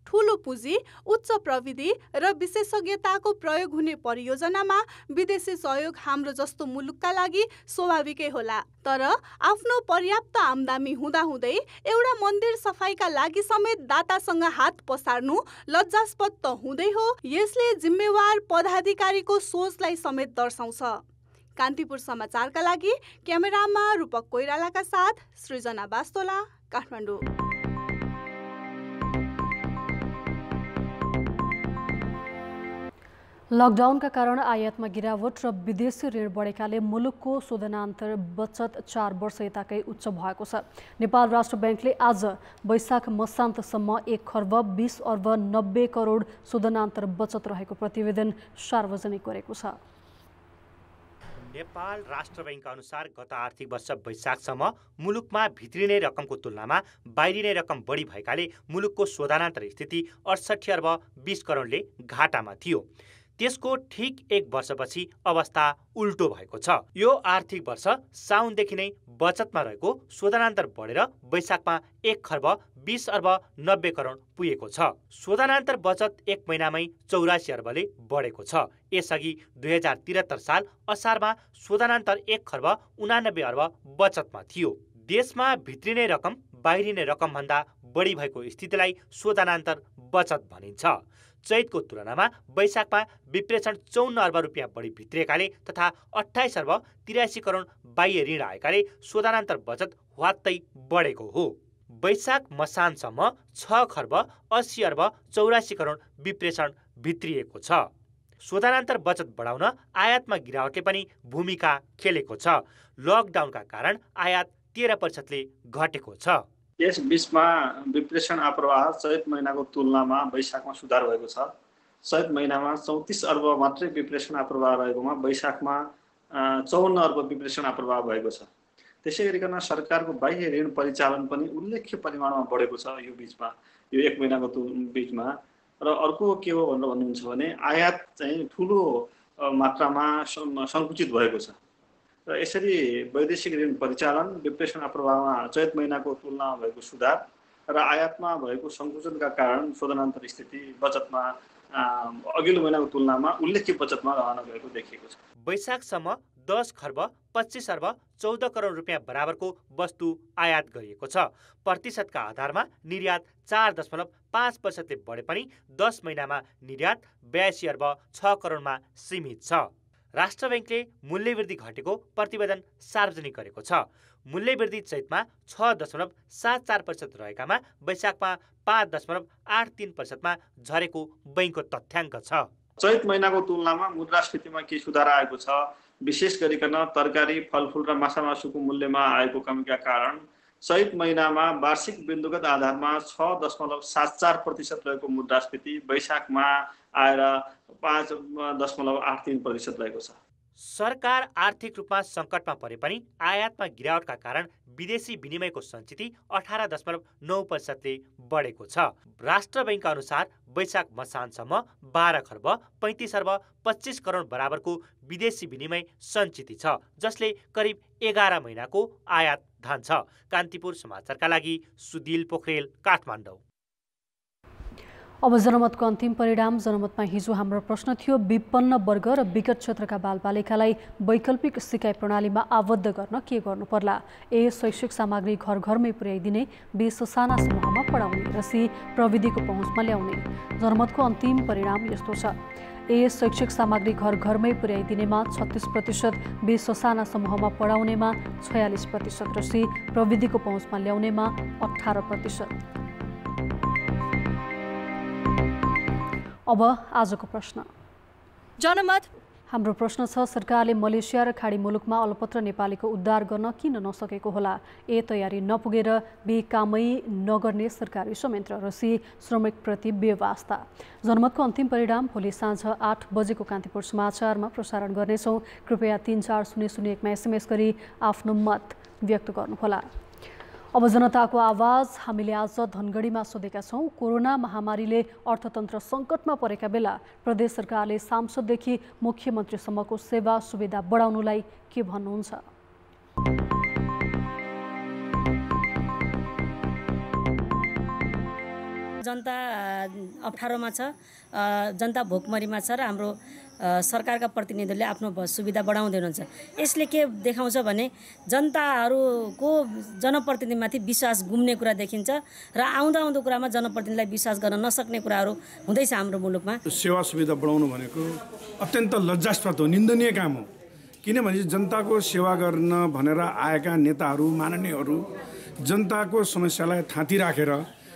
ठूलो पुँजी, उच्च प्रविधि र विशेषज्ञताको प्रयोग हुने परियोजनामा विदेशी सहयोग हाम्रो जस्तो मुलुकका लागि स्वाभाविकै होला। तर आफ्नो पर्याप्त आम्दानी हुँदाहुँदै एउटा मन्दिर सफाइका लागि समेत दातासँग हात पसार्नु लज्जास्पद त हुँदै हो, यसले जिम्मेवार पदाधिकारीको सोचलाई समेत दर्शाउँछ। कान्तिपुर समाचारका लागि क्यामेरामा रूपक कोइरालाका साथ सृजना बास्तोला, काठमाडौँ। लकडाउनका कारण आयातमा गिरावट र विदेशी ऋण बढेकाले मुलुकको शोधनान्तर बचत 4 वर्ष यताकै उच्च भएको छ। नेपाल राष्ट्र ब्याङ्कले आज वैशाख मसान्तसम्म 1 खर्ब 20 अर्ब 90 करोड शोधनान्तर बचत रहेको प्रतिवेदन सार्वजनिक गरेको छ। नेपाल राष्ट्र बैंक अनुसार गत आर्थिक वर्ष वैशाखसम्म मुलुकमा भित्रिने रकमको तुलनामा बाहिरिने रकम बढी भएकाले मुलुकको शोधनान्तर स्थिति 68 अर्ब 20 करोडले घाटामा थियो। त्यसको ठिक 1 वर्षपछि अवस्था उल्टो भएको छ। यो आर्थिक वर्ष साउनदेखि नै बचतमा रहेको शोधनान्तर बढेर वैशाखमा 1 खर्ब 20 अर्ब 90 करोड पुगेको छ। शोधनान्तर बचत 1 महिनामै 84 अर्बले बढेको छ। यसअघि 2073 साल असारमा शोधनान्तर 1 खर्ब 89 अर्ब बचतमा थियो। देशमा भित्रिने रकम बाहिरिने रकमभन्दा बढी भएको स्थितिलाई शोधनान्तर बचत भनिन्छ। चैतको तुलनामा वैशाखमा विप्रेषण 54 अर्ब रुपियाँ बढी भित्रिएकाले तथा 28 अर्ब 83 करोड बाह्य ऋण आएकाले शोधनान्तर बचत ह्वात्तै बढेको हो। वैशाख मसानसम्म 6 खर्ब 80 अर्ब 84 करोड विप्रेषण भित्रिएको छ। शोधनान्तर बचत बढाउन आयातमा गिरावटले पनि भूमिका खेलेको छ। लकडाउनका कारण आयात 13% घटेको छ। यस बीचमा विप्रेषण आप्रवाह चैत महिनाको तुलनामा वैशाखमा सुधार भएको छ। चैत महिनामा 34 अर्ब मात्रै विप्रेषण आप्रवाह रहेकोमा वैशाखमा 54 अर्ब विप्रेषण आप्रवाह भएको छ। त्यसै गरिकन सरकारको बाह्य ऋण परिचालन पनि उल्लेख्य परिमाणमा बढेको छ यो बीचमा, यो 1 महिनाको बीचमा। र अर्को के हो भनेर भन्नुहुन्छ भने आयात चाहिँ ठुलो मात्रामा सङ्कुचित भएको छ। र यसरी वैदेशिक ऋण परिचालन, विप्रेषण आप्रवाहमा चैत महिनाको तुलनामा भएको सुधार र आयातमा भएको सङ्कुचनका कारण शोधनान्तर स्थिति बचतमा अघिल्लो महिनाको तुलनामा उल्लेख्य बचतमा रहन गएको देखिएको छ। वैशाखसम्म 10 खर्ब 25 अर्ब 14 करोड रुपियाँ बराबरको वस्तु आयात गरिएको छ। प्रतिशतका आधारमा निर्यात 4.5% बढे पनि 10 महिनामा निर्यात 82 अर्ब 6 करोडमा सीमित छ। राष्ट्र बैंकले मूल्यवृद्धि घटेको प्रतिवेदन सार्वजनिक गरेको छ। मूल्यवृद्धि चैतमा 6.74% रहेकामा वैशाखमा 5.83%मा झरेको बैंकको तथ्याङ्क छ। चैत महिनाको तुलनामा मुद्रास्फीतिमा केही सुधार आएको छ। विशेष गरिकन तरकारी, फलफुल र माछामासुको मूल्यमा आएको कमीका कारण चैत महिनामा वार्षिक बिन्दुगत आधारमा 6.74% रहेको मुद्रास्फीति वैशाखमा आएर 5.83% रहेको छ। सरकार आर्थिक रूपमा सङ्कटमा परे पनि आयातमा गिरावटका कारण विदेशी विनिमयको सञ्चिति 18.9%ले बढेको छ। राष्ट्र बैंक अनुसार वैशाख मसान्तसम्म 12 खर्ब 35 अर्ब 25 करोड बराबरको विदेशी विनिमय सञ्चिति छ, जसले करिब 11 महिनाको आयात धान्छ। कान्तिपुर समाचारका लागि सुदिल पोखरेल, काठमाडौँ। अब जनमतको अन्तिम परिणाम। जनमतमा हिजो हाम्रो प्रश्न थियो, विपन्न वर्ग र विकट क्षेत्रका बालबालिकालाई वैकल्पिक सिकाइ प्रणालीमा आबद्ध गर्न के गर्नु पर्ला? ए. शैक्षिक सामग्री घर घरमै पुर्याइदिने, बी. साना समूहमा पढाउने र सी. प्रविधिको पहुँचमा ल्याउने। जनमतको अन्तिम परिणाम यस्तो छ। ए. शैक्षिक सामग्री घर घरमै पुर्याइदिनेमा 36%, बी. साना समूहमा पढाउनेमा 46% र सी. प्रविधिको पहुँचमा ल्याउनेमा 18%। अब आजको प्रश्न। जनमत हाम्रो प्रश्न छ, सरकारले मलेसिया र खाडी मुलुकमा अल्पत्र नेपालीको उद्धार गर्न किन नसकेको होला? ए. तयारी नपुगेर, बी. कामै नगर्ने सरकारी संयन्त्र र सी. श्रमिकप्रति बेवास्ता। जनमतको अन्तिम परिणाम भोलि साँझ 8 बजेको कान्तिपुर समाचारमा प्रसारण गर्नेछौँ। कृपया 34001मा SMS गरी आफ्नो मत व्यक्त गर्नुहोला। अब जनताको आवाज। हामीले आज धनगढीमा सोधेका छौँ, कोरोना महामारीले अर्थतन्त्र सङ्कटमा परेका बेला प्रदेश सरकारले सांसददेखि मुख्यमन्त्रीसम्मको सेवा सुविधा बढाउनुलाई के भन्नुहुन्छ? जनता अप्ठ्यारोमा छ, जनता भोकमरीमा छ र हाम्रो सरकारका प्रतिनिधिले आफ्नो सुविधा बढाउँदै हुनुहुन्छ। यसले के देखाउँछ भने जनताहरूको जनप्रतिनिधिमाथि विश्वास गुम्ने कुरा देखिन्छ र आउँदो कुरामा जनप्रतिनिधिलाई विश्वास गर्न नसक्ने कुराहरू हुँदैछ हाम्रो मुलुकमा। सेवा सुविधा बढाउनु भनेको अत्यन्त लज्जास्पद हो, निन्दनीय काम हो। किनभने जनताको सेवा गर्न भनेर आएका नेताहरू, माननीयहरू जनताको समस्यालाई थाँती राखेर,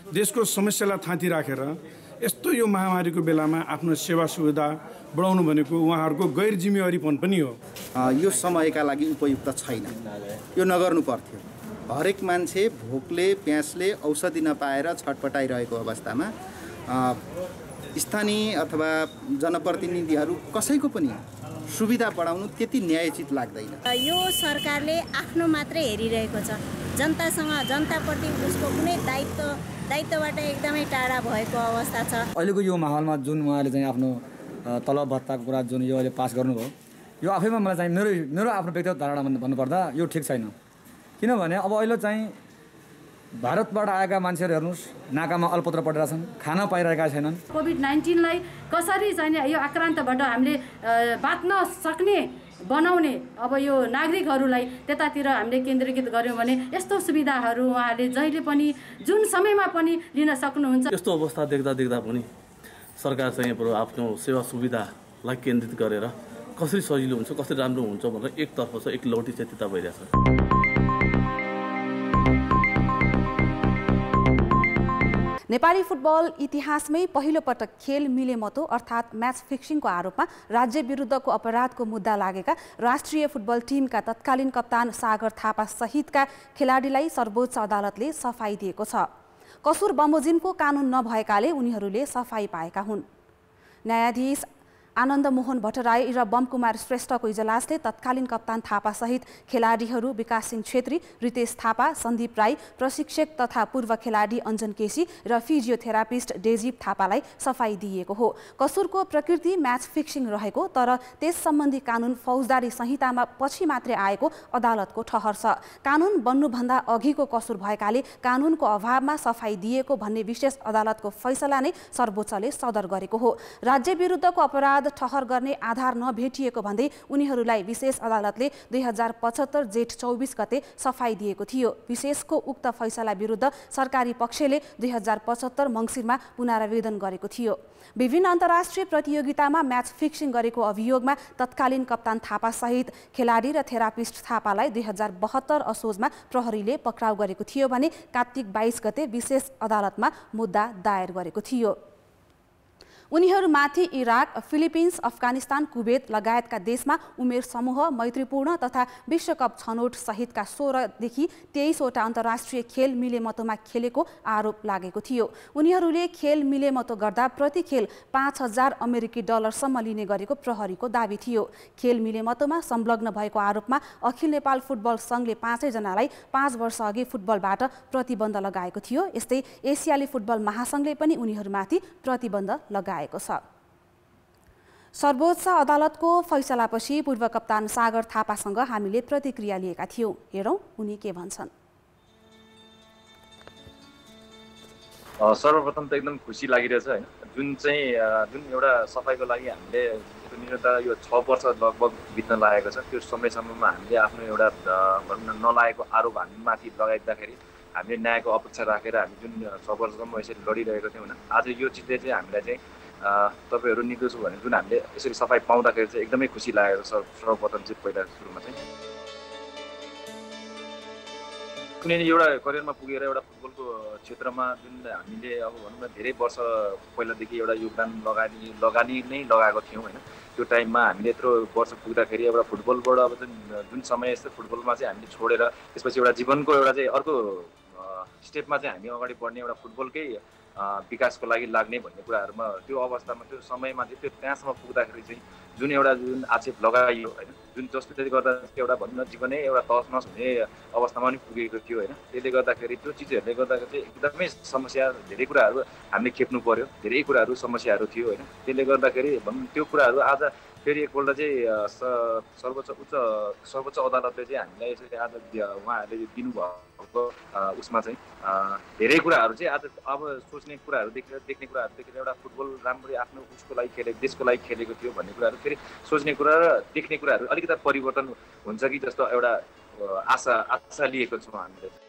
देशको समस्यालाई थाँती राखेर यस्तो यो महामारीको बेलामा आफ्नो सेवा सुविधा बढाउनु भनेको उहाँहरूको गैर जिम्मेवारीपन पनि हो। यो समयका लागि उपयुक्त छैन, यो नगर्नु पर्थ्यो। हरेक मान्छे भोकले प्यासले औषधि नपाएर छटपटाइरहेको अवस्थामा स्थानीय अथवा जनप्रतिनिधिहरू कसैको पनि सुविधा बढाउनु त्यति न्यायोचित लाग्दैन। यो सरकारले आफ्नो मात्रै हेरिरहेको छ, जनतासँग जनताप्रति उसको कुनै दायित्वबाट एकदमै टाढा भएको अवस्था छ। अहिलेको यो माहौलमा जुन उहाँले चाहिँ आफ्नो तलब भत्ताको कुरा जुन यो अहिले पास गर्नुभयो, यो आफैमा मलाई चाहिँ मेरो आफ्नो व्यक्तिगत धारणा भन्नुपर्दा यो ठिक छैन। किनभने अब अहिले चाहिँ भारतबाट आएका मान्छेहरू हेर्नुहोस्, नाकामा अल्पत्र पढिरहेछन्, खाना पाइरहेका छैनन्। कोभिड-19लाई कसरी चाहिँ यो आक्रान्तबाट हामीले बाँच्न सक्ने बनाउने, अब यो नागरिकहरूलाई त्यतातिर हामीले केन्द्रीकृत गऱ्यौँ भने यस्तो सुविधाहरू उहाँहरूले जहिले पनि जुन समयमा पनि लिन सक्नुहुन्छ। यस्तो अवस्था देख्दा पनि सरकार चाहिँ आफ्नो सेवा सुविधालाई केन्द्रित गरेर कसरी सजिलो हुन्छ, कसरी राम्रो हुन्छ भनेर एकतर्फ छ, एक लौटी चाहिँ त्यता भइरहेछ। नेपाली फुटबल इतिहासमै पहिलो पटक खेल मिलेमतो अर्थात् म्याच फिक्सिङको आरोपमा राज्य विरुद्धको अपराधको मुद्दा लागेका राष्ट्रिय फुटबल टिमका तत्कालीन कप्तान सागर थापा सहितका खेलाडीलाई सर्वोच्च अदालतले सफाई दिएको छ। कसुर बमोजिमको कानुन नभएकाले उनीहरूले सफाई पाएका हुन्। न्यायाधीश आनन्द मोहन भट्टराई र बमकुमार श्रेष्ठको इजलासले तत्कालीन कप्तान थापासहित खेलाडीहरू विकास सिंह छेत्री, रितेश थापा, सन्दीप राई, प्रशिक्षक तथा पूर्व खेलाडी अञ्जन केसी र फिजियोथेरापिस्ट डेजिप थापालाई सफाई दिएको हो। कसुरको प्रकृति म्याच फिक्सिङ रहेको तर त्यस सम्बन्धी कानुन फौजदारी संहितामा पछि मात्रै आएको अदालतको ठहर छ। कानुन बन्नुभन्दा अघिको कसुर भएकाले कानुनको अभावमा सफाई दिएको भन्ने विशेष अदालतको फैसला नै सर्वोच्चले सदर गरेको हो। राज्य विरुद्धको अपराध ठहर गर्ने आधार नभेटिएको भन्दै उनीहरूलाई विशेष अदालतले 2075 जेठ 24 गते सफाई दिएको थियो। विशेषको उक्त फैसला विरुद्ध सरकारी पक्षले 2075 मङ्सिरमा पुनरावेदन गरेको थियो। विभिन्न अन्तर्राष्ट्रिय प्रतियोगितामा म्याच फिक्सिङ गरेको अभियोगमा तत्कालीन कप्तान थापासहित खेलाडी र थेरापिस्ट थापालाई 2072 असोजमा प्रहरीले पक्राउ गरेको थियो भने कार्तिक 22 गते विशेष अदालतमा मुद्दा दायर गरेको थियो। उनीहरूमाथि इराक, फिलिपिन्स, अफगानिस्तान, कुवेत लगायतका देशमा उमेर समूह, मैत्रीपूर्ण तथा विश्वकप छनौट सहितका 16 देखि 23वटा अन्तर्राष्ट्रिय खेल मिलेमतोमा खेलेको आरोप लागेको थियो। उनीहरूले खेल मिलेमतो गर्दा प्रति खेल $5000 सम्म लिने गरेको प्रहरीको दाबी थियो। खेल मिलेमतोमा संलग्न भएको आरोपमा अखिल नेपाल फुटबल सङ्घले 5 जनालाई 5 वर्ष अघि फुटबलबाट प्रतिबन्ध लगाएको थियो। यस्तै एसियाली फुटबल महासङ्घले पनि उनीहरूमाथि प्रतिबन्ध लगाएको छ। सर्वोच्च अदालतको फैसलापछि पूर्व कप्तान सागर थापासँग हामीले प्रतिक्रिया लिएका थियौं। हेरौं उनी के भन्छन्। सर्वप्रथम त एकदम खुसी लागिरहेछ हैन, जुन एउटा सफाइको लागि हामीले यो 6 वर्ष लगभग बित्न लागेको छ। त्यो समयसम्ममा हामीले आफ्नो एउटा भनौँ न नलागेको आरोप हामीमाथि लगाइदिँदाखेरि हामीले न्यायको अपेक्षा राखेर हामी जुन 6 वर्षसम्म यसरी लडिरहेको थियौँ होइन, आज यो चिजले चाहिँ हामीलाई चाहिँ तपाईँहरू निर्दोष हो भने जुन हामीले यसरी सफाइ पाउँदाखेरि चाहिँ एकदमै खुसी लागेको छ। सर्वप्रथम चाहिँ पहिला सुरुमा चाहिँ कुनै एउटा करियरमा पुगेर एउटा फुटबलको क्षेत्रमा जुन हामीले अब भनौँ न धेरै वर्ष पहिलादेखि एउटा योगदान लगानी नै लगाएको थियौँ होइन, त्यो टाइममा हामीले यत्रो वर्ष पुग्दाखेरि एउटा फुटबलबाट अब जुन समय यस्तो फुटबलमा चाहिँ हामीले छोडेर त्यसपछि एउटा जीवनको एउटा चाहिँ अर्को स्टेपमा चाहिँ हामी अगाडि बढ्ने एउटा फुटबलकै विकासको लागि लाग्ने भन्ने कुराहरूमा त्यो अवस्थामा त्यो समयमा चाहिँ त्यो त्यहाँसम्म पुग्दाखेरि चाहिँ जुन आक्षेप लगाइयो होइन, जुन जसले गर्दा एउटा भनौँ न जीवनै एउटा तहस हुने अवस्थामा पनि पुगेको थियो होइन। त्यसले गर्दाखेरि त्यो चिजहरूले गर्दाखेरि चाहिँ एकदमै समस्या धेरै कुराहरू हामीले खेप्नु पर्यो, धेरै कुराहरू समस्याहरू थियो होइन। त्यसले गर्दाखेरि भनौँ त्यो कुराहरू आज फेरि एकपल्ट चाहिँ सर्वोच्च अदालतले चाहिँ हामीलाई यसरी आज उहाँहरूले दिनुभएको उसमा चाहिँ धेरै कुराहरू चाहिँ आज अब सोच्ने कुराहरू देख्ने कुराहरू देखेर एउटा फुटबल राम्ररी आफ्नो उसको लागि खेलेको देशको लागि खेलेको थियो भन्ने कुराहरू फेरि सोच्ने कुरा र देख्ने कुराहरू अलिकति परिवर्तन हुन्छ कि जस्तो एउटा आशा लिएको छौँ हामीले।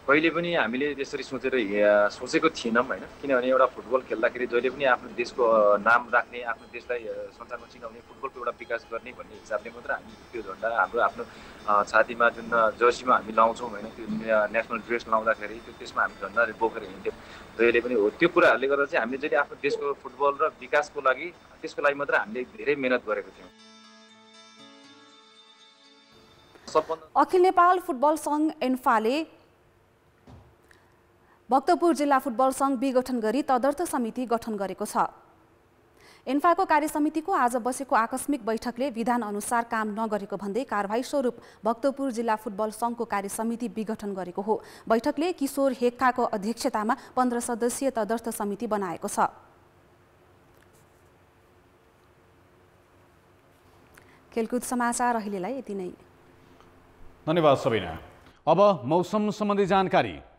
कहिले पनि हामीले त्यसरी सोचेको थिएनौँ होइन, किनभने एउटा फुटबल खेल्दाखेरि जहिले पनि आफ्नो देशको नाम राख्ने, आफ्नो देशलाई संसारमा चिनाउने, फुटबलको एउटा विकास गर्ने भन्ने हिसाबले मात्र हामी त्यो झन्डा हाम्रो आफ्नो छातीमा जुन जर्सीमा हामी लाउँछौँ होइन, त्यो नेसनल ड्रेस लाउँदाखेरि त्यो त्यसमा हामी झन्डा बोकेर हिँड्थ्यौँ जहिले पनि हो। त्यो कुराहरूले गर्दा चाहिँ हामीले जहिले आफ्नो देशको फुटबल र विकासको लागि त्यसको लागि मात्र हामीले धेरै मेहनत गरेको थियौँ। अखिल नेपाल फुटबल सङ्घ एन्फाले भक्तपुर जिल्ला फुटबल सङ्घ विघटन गरी तदर्थ समिति गठन गरेको छ। एन्फाको कार्यसमितिको आज बसेको आकस्मिक बैठकले विधान अनुसार काम नगरेको भन्दै कारबाही स्वरूप भक्तपुर जिल्ला फुटबल सङ्घको कार्यसमिति विघटन गरेको हो। बैठकले किशोर हेक्काको अध्यक्षतामा 15 सदस्यीय तदर्थ समिति बनाएको छ। खेलकुद समाचार अहिलेलाई यति नै। धन्यवाद सबिना। अब मौसम सम्बन्धी जानकारी।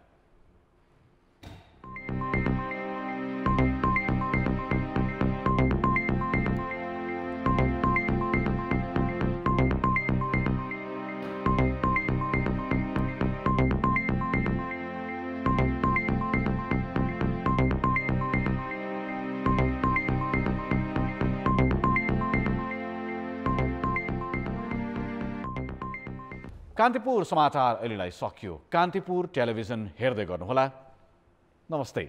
कान्तिपुर समाचार अहिलेलाई सकियो। कान्तिपुर टेलिभिजन हेर्दै गर्नुहोला। नमस्ते।